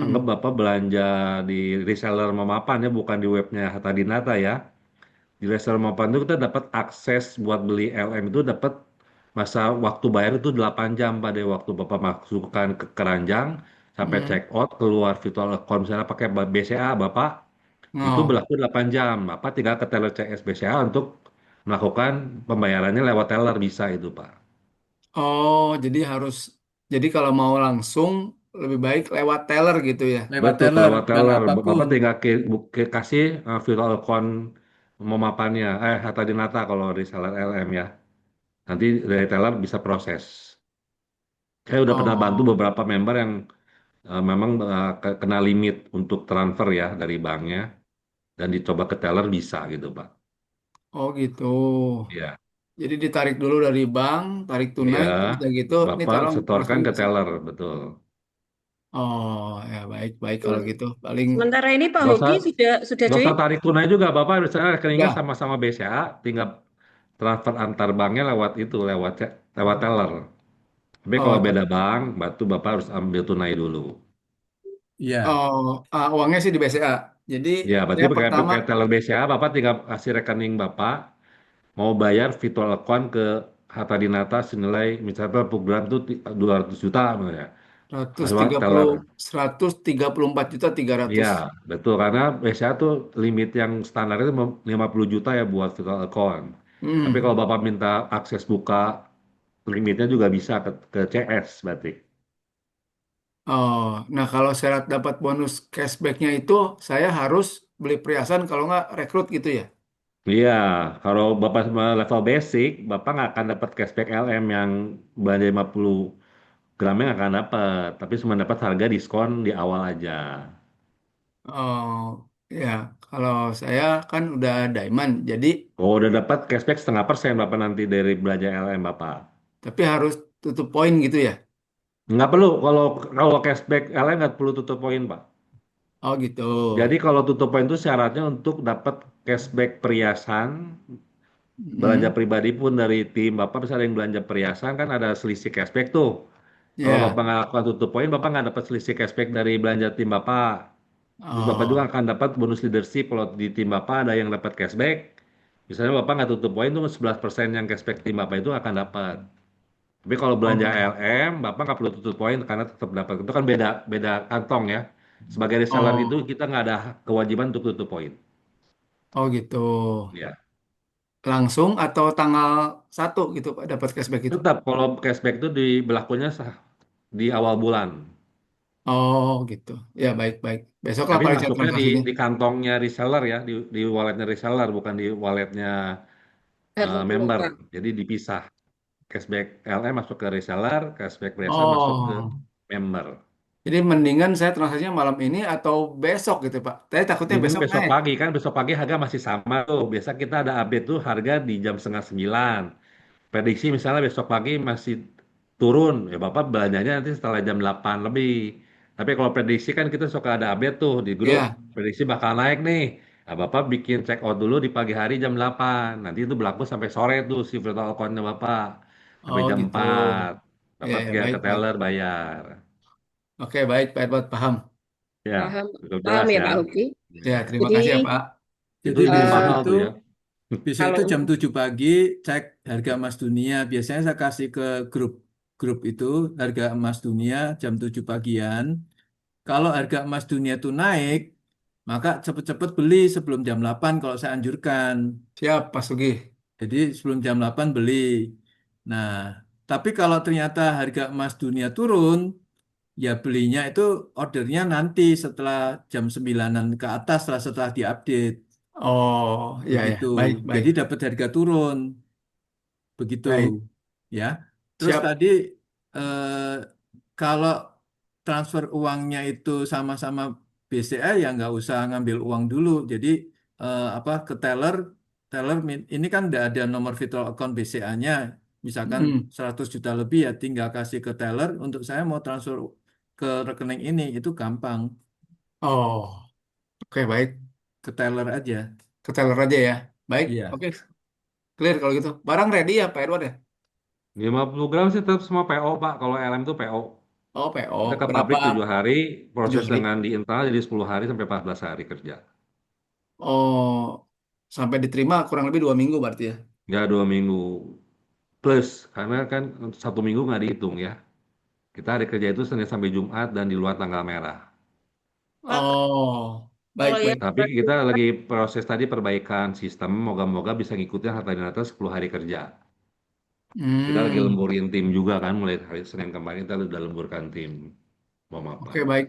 Speaker 5: Anggap
Speaker 7: Hmm.
Speaker 5: Bapak belanja di reseller Mamapan ya, bukan di webnya Hatta Dinata ya. Di restoran Mapan itu kita dapat akses buat beli LM itu dapat masa waktu bayar itu 8 jam pada waktu Bapak masukkan ke keranjang sampai check
Speaker 7: Hmm.
Speaker 5: out keluar virtual account misalnya pakai BCA Bapak itu
Speaker 7: Oh.
Speaker 5: berlaku 8 jam. Bapak tinggal ke teller CS BCA untuk melakukan pembayarannya lewat teller bisa itu Pak.
Speaker 7: Oh, jadi kalau mau langsung lebih baik lewat teller gitu ya.
Speaker 1: Lewat
Speaker 5: Betul
Speaker 1: teller,
Speaker 5: lewat
Speaker 1: bank
Speaker 5: teller.
Speaker 1: apapun.
Speaker 5: Bapak tinggal kasih virtual account Mamapannya Hatta Dinata kalau reseller LM ya. Nanti retailer bisa proses. Saya udah pernah bantu
Speaker 7: Oh,
Speaker 5: beberapa member yang memang kena limit untuk transfer ya dari banknya dan dicoba ke teller bisa gitu Pak.
Speaker 7: oh gitu.
Speaker 5: Ya,
Speaker 7: Jadi ditarik dulu dari bank, tarik tunai,
Speaker 5: ya,
Speaker 7: terus udah gitu, ini
Speaker 5: Bapak
Speaker 7: tolong
Speaker 5: setorkan
Speaker 7: transferin
Speaker 5: ke
Speaker 7: ke saya.
Speaker 5: teller betul.
Speaker 7: Oh, ya baik baik kalau gitu. Paling
Speaker 3: Sementara ini Pak
Speaker 5: Gak usah
Speaker 3: Hoki sudah
Speaker 5: gak usah
Speaker 3: join?
Speaker 5: tarik tunai juga Bapak misalnya rekeningnya
Speaker 7: udah.
Speaker 5: sama-sama BCA, tinggal transfer antar banknya lewat itu lewat teller. Tapi
Speaker 7: Oh,
Speaker 5: kalau beda bank, batu Bapak harus ambil tunai dulu.
Speaker 1: Iya,
Speaker 7: oh, uangnya sih di BCA. Jadi
Speaker 5: Ya, berarti
Speaker 7: saya
Speaker 5: pakai
Speaker 7: pertama,
Speaker 5: pakai teller BCA, Bapak tinggal kasih rekening Bapak, mau bayar virtual account ke Hatta Dinata senilai misalnya per bulan itu 200 juta misalnya. Lewat teller.
Speaker 7: 134.300.000.
Speaker 5: Iya, betul. Karena BCA tuh limit yang standar itu 50 juta ya buat virtual account. Tapi
Speaker 7: Hmm.
Speaker 5: kalau Bapak minta akses buka limitnya juga bisa ke CS berarti.
Speaker 7: Oh, nah kalau syarat dapat bonus cashbacknya itu saya harus beli perhiasan kalau nggak rekrut gitu ya.
Speaker 5: Iya, kalau Bapak sama level basic, Bapak nggak akan dapat cashback LM yang belanja 50 gramnya nggak akan dapat. Tapi cuma dapat harga diskon di awal aja.
Speaker 7: Oh. Ya, kalau saya kan udah diamond, jadi
Speaker 5: Oh, udah dapat cashback 0,5% Bapak nanti dari belanja LM Bapak.
Speaker 7: tapi harus tutup poin gitu ya.
Speaker 5: Nggak perlu, kalau kalau cashback LM nggak perlu tutup poin, Pak.
Speaker 7: Oh gitu.
Speaker 5: Jadi kalau tutup poin itu syaratnya untuk dapat cashback perhiasan, belanja
Speaker 7: Hmm,
Speaker 5: pribadi pun dari tim Bapak, misalnya yang belanja perhiasan kan ada selisih cashback tuh. Kalau Bapak
Speaker 7: ya.
Speaker 5: nggak lakukan tutup poin, Bapak nggak dapat selisih cashback dari belanja tim Bapak. Terus Bapak juga
Speaker 7: Oh,
Speaker 5: akan dapat bonus leadership kalau di tim Bapak ada yang dapat cashback. Misalnya Bapak nggak tutup poin tuh 11% yang cashback tim Bapak itu akan dapat. Tapi kalau belanja
Speaker 7: oh,
Speaker 5: LM, Bapak nggak perlu tutup poin karena tetap dapat. Itu kan beda beda kantong ya. Sebagai reseller itu
Speaker 7: oh,
Speaker 5: kita nggak ada kewajiban untuk tutup poin.
Speaker 7: oh gitu.
Speaker 5: Ya.
Speaker 7: Langsung atau tanggal 1 gitu Pak dapat cashback itu.
Speaker 5: Tetap kalau cashback itu berlakunya di awal bulan.
Speaker 7: Oh gitu. Ya baik baik. Besok lah
Speaker 5: Tapi
Speaker 7: paling saya
Speaker 5: masuknya
Speaker 7: transaksinya.
Speaker 5: di kantongnya reseller ya, di walletnya reseller, bukan di walletnya member.
Speaker 3: Terlupa.
Speaker 5: Jadi dipisah. Cashback LM masuk ke reseller, cashback biasa masuk ke
Speaker 7: Oh,
Speaker 5: member.
Speaker 7: jadi mendingan saya transaksinya malam ini atau besok gitu Pak. Saya takutnya
Speaker 5: Mending
Speaker 7: besok
Speaker 5: besok
Speaker 7: naik.
Speaker 5: pagi kan, besok pagi harga masih sama tuh. Biasa kita ada update tuh harga di jam setengah 9. Prediksi misalnya besok pagi masih turun, ya Bapak belanjanya nanti setelah jam 8 lebih. Tapi kalau prediksi kan kita suka ada update tuh di grup,
Speaker 7: Ya.
Speaker 5: prediksi bakal naik nih. Nah, Bapak bikin check out dulu di pagi hari jam 8. Nanti itu berlaku sampai sore tuh si virtual account-nya Bapak. Sampai
Speaker 7: Oh
Speaker 5: jam
Speaker 7: gitu.
Speaker 5: 4.
Speaker 7: Ya
Speaker 5: Bapak
Speaker 7: ya
Speaker 5: tinggal
Speaker 7: baik
Speaker 5: ke
Speaker 7: baik.
Speaker 5: teller bayar.
Speaker 7: Oke baik Pak Edward paham.
Speaker 5: Ya,
Speaker 3: Paham,
Speaker 5: cukup
Speaker 3: paham
Speaker 5: jelas
Speaker 3: ya
Speaker 5: ya.
Speaker 3: Pak Hoki.
Speaker 7: Ya
Speaker 5: Ya.
Speaker 7: terima
Speaker 3: Jadi
Speaker 7: kasih ya Pak.
Speaker 5: Itu
Speaker 1: Jadi
Speaker 5: lebih
Speaker 1: besok
Speaker 3: eh,
Speaker 5: mahal
Speaker 1: itu
Speaker 5: tuh ya.
Speaker 1: besok
Speaker 3: kalau
Speaker 1: itu jam
Speaker 3: untuk
Speaker 1: 7 pagi cek harga emas dunia. Biasanya saya kasih ke grup grup itu harga emas dunia jam 7 pagian. Kalau harga emas dunia itu naik, maka cepet-cepet beli sebelum jam 8 kalau saya anjurkan.
Speaker 7: Siap Pak Sugi.
Speaker 1: Jadi sebelum jam 8 beli. Nah, tapi kalau ternyata harga emas dunia turun, ya belinya itu ordernya nanti setelah jam 9-an ke atas setelah diupdate.
Speaker 7: Oh ya ya
Speaker 1: Begitu.
Speaker 7: baik baik
Speaker 1: Jadi dapat harga turun. Begitu.
Speaker 7: baik.
Speaker 1: Ya. Terus
Speaker 7: Siap.
Speaker 1: tadi eh, kalau transfer uangnya itu sama-sama BCA ya nggak usah ngambil uang dulu. Jadi apa ke teller, ini kan udah ada nomor virtual account BCA-nya. Misalkan
Speaker 7: Hmm.
Speaker 1: 100 juta lebih ya tinggal kasih ke teller untuk saya mau transfer ke rekening ini itu gampang
Speaker 7: Oh oke baik.
Speaker 1: ke teller aja.
Speaker 7: Ke teller aja ya. Baik.
Speaker 1: Iya.
Speaker 7: Oke clear kalau gitu. Barang ready ya Pak Edward ya.
Speaker 5: 50 gram sih tetap semua PO Pak. Kalau LM itu PO.
Speaker 7: Oh
Speaker 5: Kita
Speaker 7: PO
Speaker 5: ke
Speaker 7: berapa?
Speaker 5: pabrik 7 hari,
Speaker 7: 7
Speaker 5: proses
Speaker 7: hari.
Speaker 5: dengan di internal jadi 10 hari sampai 14 hari kerja.
Speaker 7: Oh sampai diterima kurang lebih 2 minggu berarti ya.
Speaker 5: Ya 2 minggu plus, karena kan 1 minggu nggak dihitung ya. Kita hari kerja itu Senin sampai Jumat dan di luar tanggal merah.
Speaker 3: Pak,
Speaker 7: Oh baik
Speaker 3: kalau
Speaker 7: baik.
Speaker 3: yang
Speaker 5: Tapi kita lagi proses tadi perbaikan sistem, moga-moga bisa ngikutin harta di atas 10 hari kerja. Kita lagi
Speaker 7: Hmm.
Speaker 5: lemburin tim juga kan, mulai hari Senin kemarin kita udah lemburkan tim. Mau apa?
Speaker 7: Oke baik.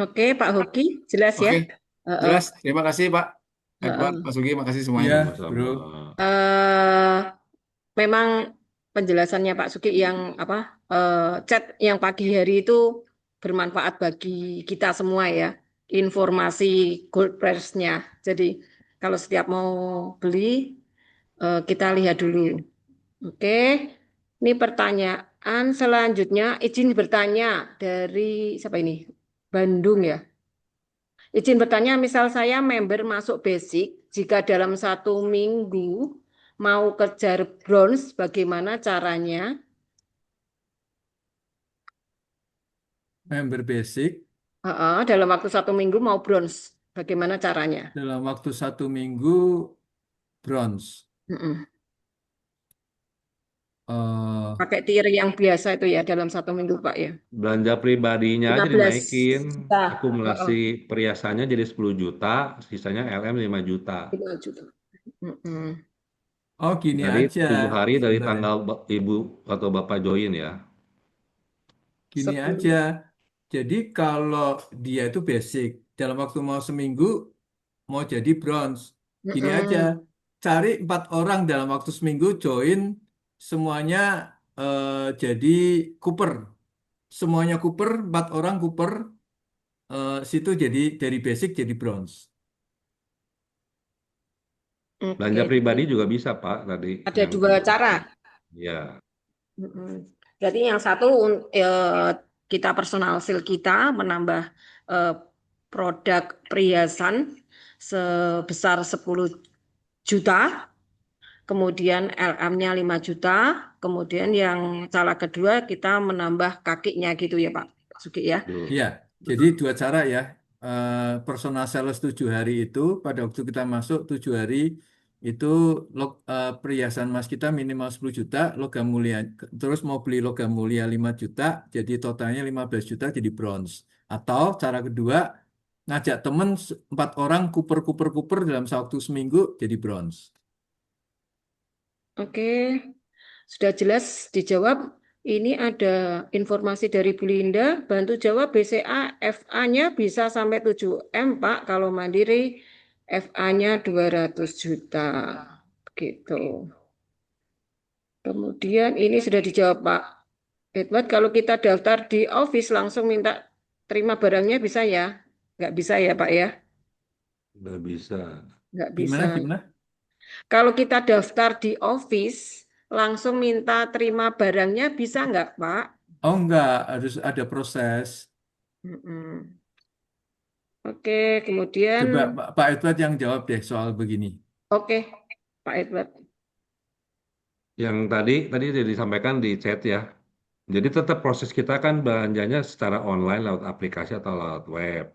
Speaker 3: oke Pak Hoki, jelas ya.
Speaker 7: Oke
Speaker 3: Heeh,
Speaker 7: jelas. Terima kasih Pak Edward,
Speaker 3: heeh.
Speaker 7: Pak Sugi, makasih semuanya.
Speaker 1: Iya,
Speaker 5: Sama-sama.
Speaker 1: bro.
Speaker 3: eh Memang penjelasannya Pak Suki yang apa chat yang pagi hari itu bermanfaat bagi kita semua ya. Informasi gold price-nya. Jadi kalau setiap mau beli kita lihat dulu. Oke. Ini pertanyaan selanjutnya izin bertanya dari siapa ini? Bandung ya. Izin bertanya, misal saya member masuk basic, jika dalam 1 minggu mau kejar bronze, bagaimana caranya?
Speaker 1: Member basic
Speaker 3: Dalam waktu 1 minggu mau bronze, bagaimana caranya?
Speaker 1: dalam waktu 1 minggu bronze.
Speaker 3: Mm-mm.
Speaker 1: Eh,
Speaker 3: Pakai tier yang biasa itu ya dalam 1 minggu, Pak ya.
Speaker 5: Belanja pribadinya aja
Speaker 3: 15
Speaker 5: dinaikin,
Speaker 3: juta.
Speaker 5: akumulasi
Speaker 3: Heeh,
Speaker 5: perhiasannya jadi 10 juta, sisanya LM 5 juta.
Speaker 3: 5 juta. Mm-mm.
Speaker 1: oh gini
Speaker 5: Jadi
Speaker 1: aja
Speaker 5: 7 hari dari
Speaker 1: sebenarnya.
Speaker 5: tanggal ibu atau bapak join ya.
Speaker 1: Gini aja.
Speaker 3: 10.
Speaker 1: Jadi kalau dia itu basic, dalam waktu mau seminggu mau jadi bronze. Gini aja.
Speaker 3: Mm-mm.
Speaker 1: Cari 4 orang dalam waktu seminggu join semuanya jadi Cooper. Semuanya Cooper, 4 orang Cooper. situ jadi dari basic jadi bronze.
Speaker 5: Belanja
Speaker 3: Oke,
Speaker 5: pribadi juga bisa, Pak, tadi
Speaker 3: ada
Speaker 5: yang
Speaker 3: dua cara.
Speaker 5: ya.
Speaker 3: Mm-mm. Berarti yang satu kita personal sale kita menambah eh, produk perhiasan sebesar 10 juta, kemudian LM-nya 5 juta, kemudian yang cara kedua kita menambah kakinya gitu ya Pak Sugi ya.
Speaker 5: Betul.
Speaker 1: Iya, jadi dua cara ya. Personal sales 7 hari itu pada waktu kita masuk 7 hari itu perhiasan emas kita minimal 10 juta, logam mulia terus mau beli logam mulia 5 juta, jadi totalnya 15 juta jadi bronze. Atau cara kedua ngajak temen 4 orang kuper dalam waktu seminggu jadi bronze.
Speaker 3: Oke, sudah jelas dijawab. Ini ada informasi dari Bu Linda, bantu jawab BCA FA-nya bisa sampai 7M Pak, kalau mandiri FA-nya 200 juta. Begitu. Kemudian ini sudah dijawab Pak Edward, kalau kita daftar di office langsung minta terima barangnya bisa ya? Nggak bisa ya Pak ya?
Speaker 5: Udah bisa.
Speaker 3: Nggak bisa.
Speaker 1: Gimana gimana?
Speaker 3: Kalau kita daftar di office langsung minta terima barangnya bisa nggak Pak?
Speaker 1: Oh enggak, harus ada proses.
Speaker 3: Mm-mm. Oke, kemudian
Speaker 1: Coba Pak Edward yang jawab deh soal begini.
Speaker 3: oke Pak Edward.
Speaker 5: Yang tadi sudah disampaikan di chat ya. Jadi tetap proses kita kan belanjanya secara online lewat aplikasi atau lewat web.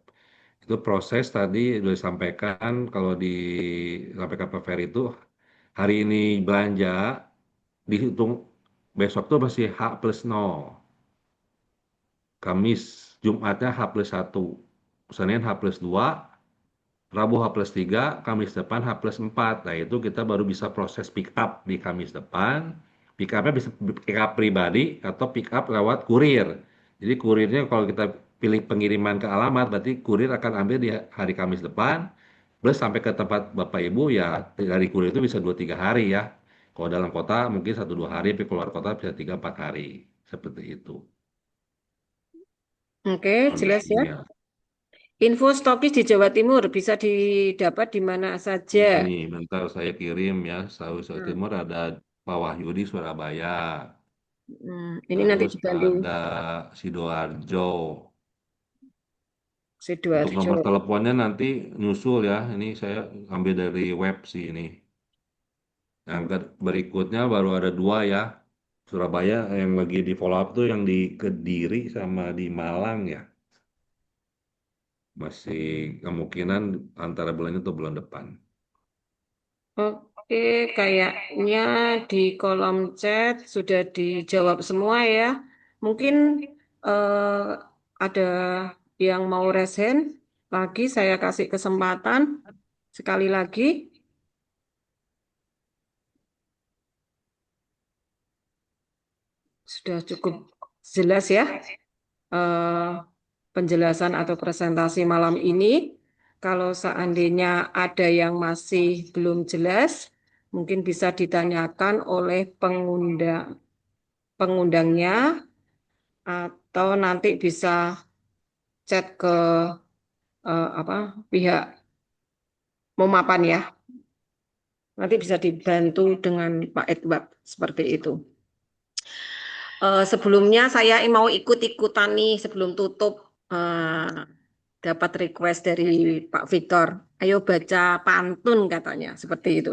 Speaker 5: Itu proses tadi sudah disampaikan kalau disampaikan Pak Ferry itu hari ini belanja dihitung besok tuh masih H+0. Kamis, Jumatnya H+1. Senin H+2, Rabu H+3, Kamis depan H+4. Nah, itu kita baru bisa proses pick up di Kamis depan. Pick up-nya bisa pick up pribadi atau pick up lewat kurir. Jadi kurirnya kalau kita pilih pengiriman ke alamat, berarti kurir akan ambil di hari Kamis depan, plus sampai ke tempat Bapak Ibu ya dari kurir itu bisa 2-3 hari ya. Kalau dalam kota mungkin 1-2 hari, tapi keluar kota bisa 3-4 hari. Seperti itu
Speaker 3: Oke, jelas ya.
Speaker 5: kondisinya.
Speaker 3: Info stokis di Jawa Timur bisa didapat di mana saja.
Speaker 5: Ini bentar saya kirim ya. Jawa
Speaker 3: Hmm.
Speaker 5: Timur ada Pak Wahyu di Surabaya.
Speaker 3: Ini nanti
Speaker 5: Terus
Speaker 3: dibantu
Speaker 5: ada Sidoarjo. Untuk
Speaker 3: Sidoarjo.
Speaker 5: nomor teleponnya nanti nyusul ya. Ini saya ambil dari web sih ini. Yang berikutnya baru ada 2 ya. Surabaya yang lagi di follow up tuh yang di Kediri sama di Malang ya. Masih kemungkinan antara bulan itu bulan depan.
Speaker 3: Oke, kayaknya di kolom chat sudah dijawab semua ya. Mungkin ada yang mau raise hand lagi, saya kasih kesempatan sekali lagi. Sudah cukup jelas ya eh, penjelasan atau presentasi malam ini. Kalau seandainya ada yang masih belum jelas, mungkin bisa ditanyakan oleh pengundangnya atau nanti bisa chat ke apa pihak Momapan ya. Nanti bisa dibantu dengan Pak Edward seperti itu. Sebelumnya saya mau ikut-ikutan nih sebelum tutup. Dapat request dari Pak Victor. Ayo baca pantun katanya seperti itu.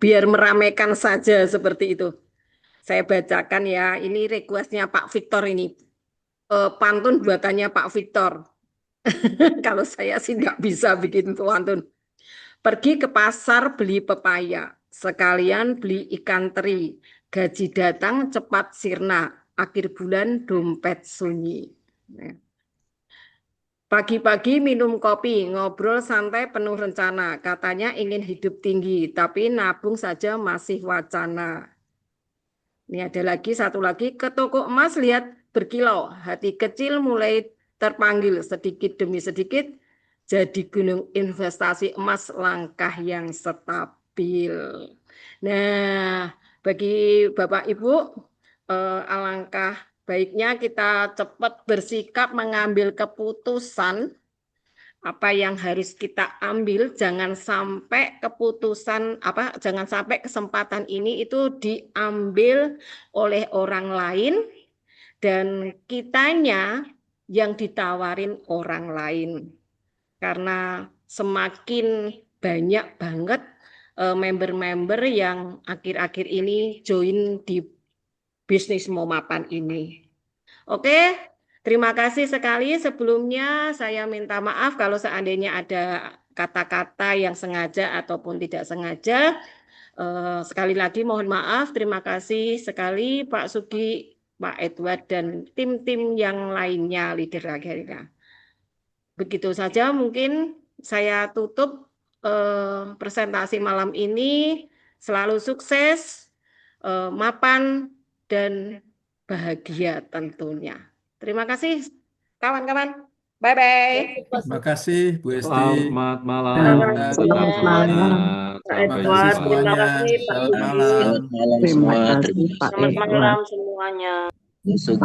Speaker 3: Biar meramaikan saja seperti itu. Saya bacakan ya. Ini requestnya Pak Victor ini. Pantun buatannya Pak Victor. Kalau saya sih nggak bisa bikin pantun. Pergi ke pasar beli pepaya, sekalian beli ikan teri. Gaji datang cepat sirna, akhir bulan dompet sunyi. Nah, pagi-pagi minum kopi, ngobrol santai penuh rencana. Katanya ingin hidup tinggi, tapi nabung saja masih wacana. Ini ada lagi, satu lagi. Ke toko emas lihat berkilau. Hati kecil mulai terpanggil sedikit demi sedikit. Jadi gunung investasi emas langkah yang stabil. Nah, bagi Bapak Ibu, alangkah baiknya kita cepat bersikap mengambil keputusan apa yang harus kita ambil, jangan sampai jangan sampai kesempatan ini itu diambil oleh orang lain dan kitanya yang ditawarin orang lain. Karena semakin banyak banget member-member yang akhir-akhir ini join di bisnis Momapan ini. Oke, terima kasih sekali. Sebelumnya saya minta maaf kalau seandainya ada kata-kata yang sengaja ataupun tidak sengaja. Sekali lagi mohon maaf. Terima kasih sekali Pak Sugi, Pak Edward, dan tim-tim yang lainnya, leader akhirnya. Begitu saja mungkin saya tutup presentasi malam ini. Selalu sukses, mapan, dan bahagia tentunya. Terima kasih kawan-kawan. Bye-bye.
Speaker 1: Terima kasih Bu Esti.
Speaker 5: Selamat malam,
Speaker 3: Selamat
Speaker 5: tetap
Speaker 3: malam.
Speaker 5: semangat.
Speaker 3: Pak
Speaker 5: Sampai
Speaker 1: Terima kasih
Speaker 3: Edward,
Speaker 5: jumpa.
Speaker 3: terima
Speaker 1: semuanya.
Speaker 3: kasih Pak
Speaker 1: Selamat
Speaker 3: Sugi.
Speaker 1: malam.
Speaker 8: Selamat malam
Speaker 9: Terima
Speaker 8: semua.
Speaker 9: kasih
Speaker 8: Terima
Speaker 9: Pak
Speaker 3: Selamat
Speaker 9: Edward.
Speaker 3: malam semuanya.
Speaker 8: kasih.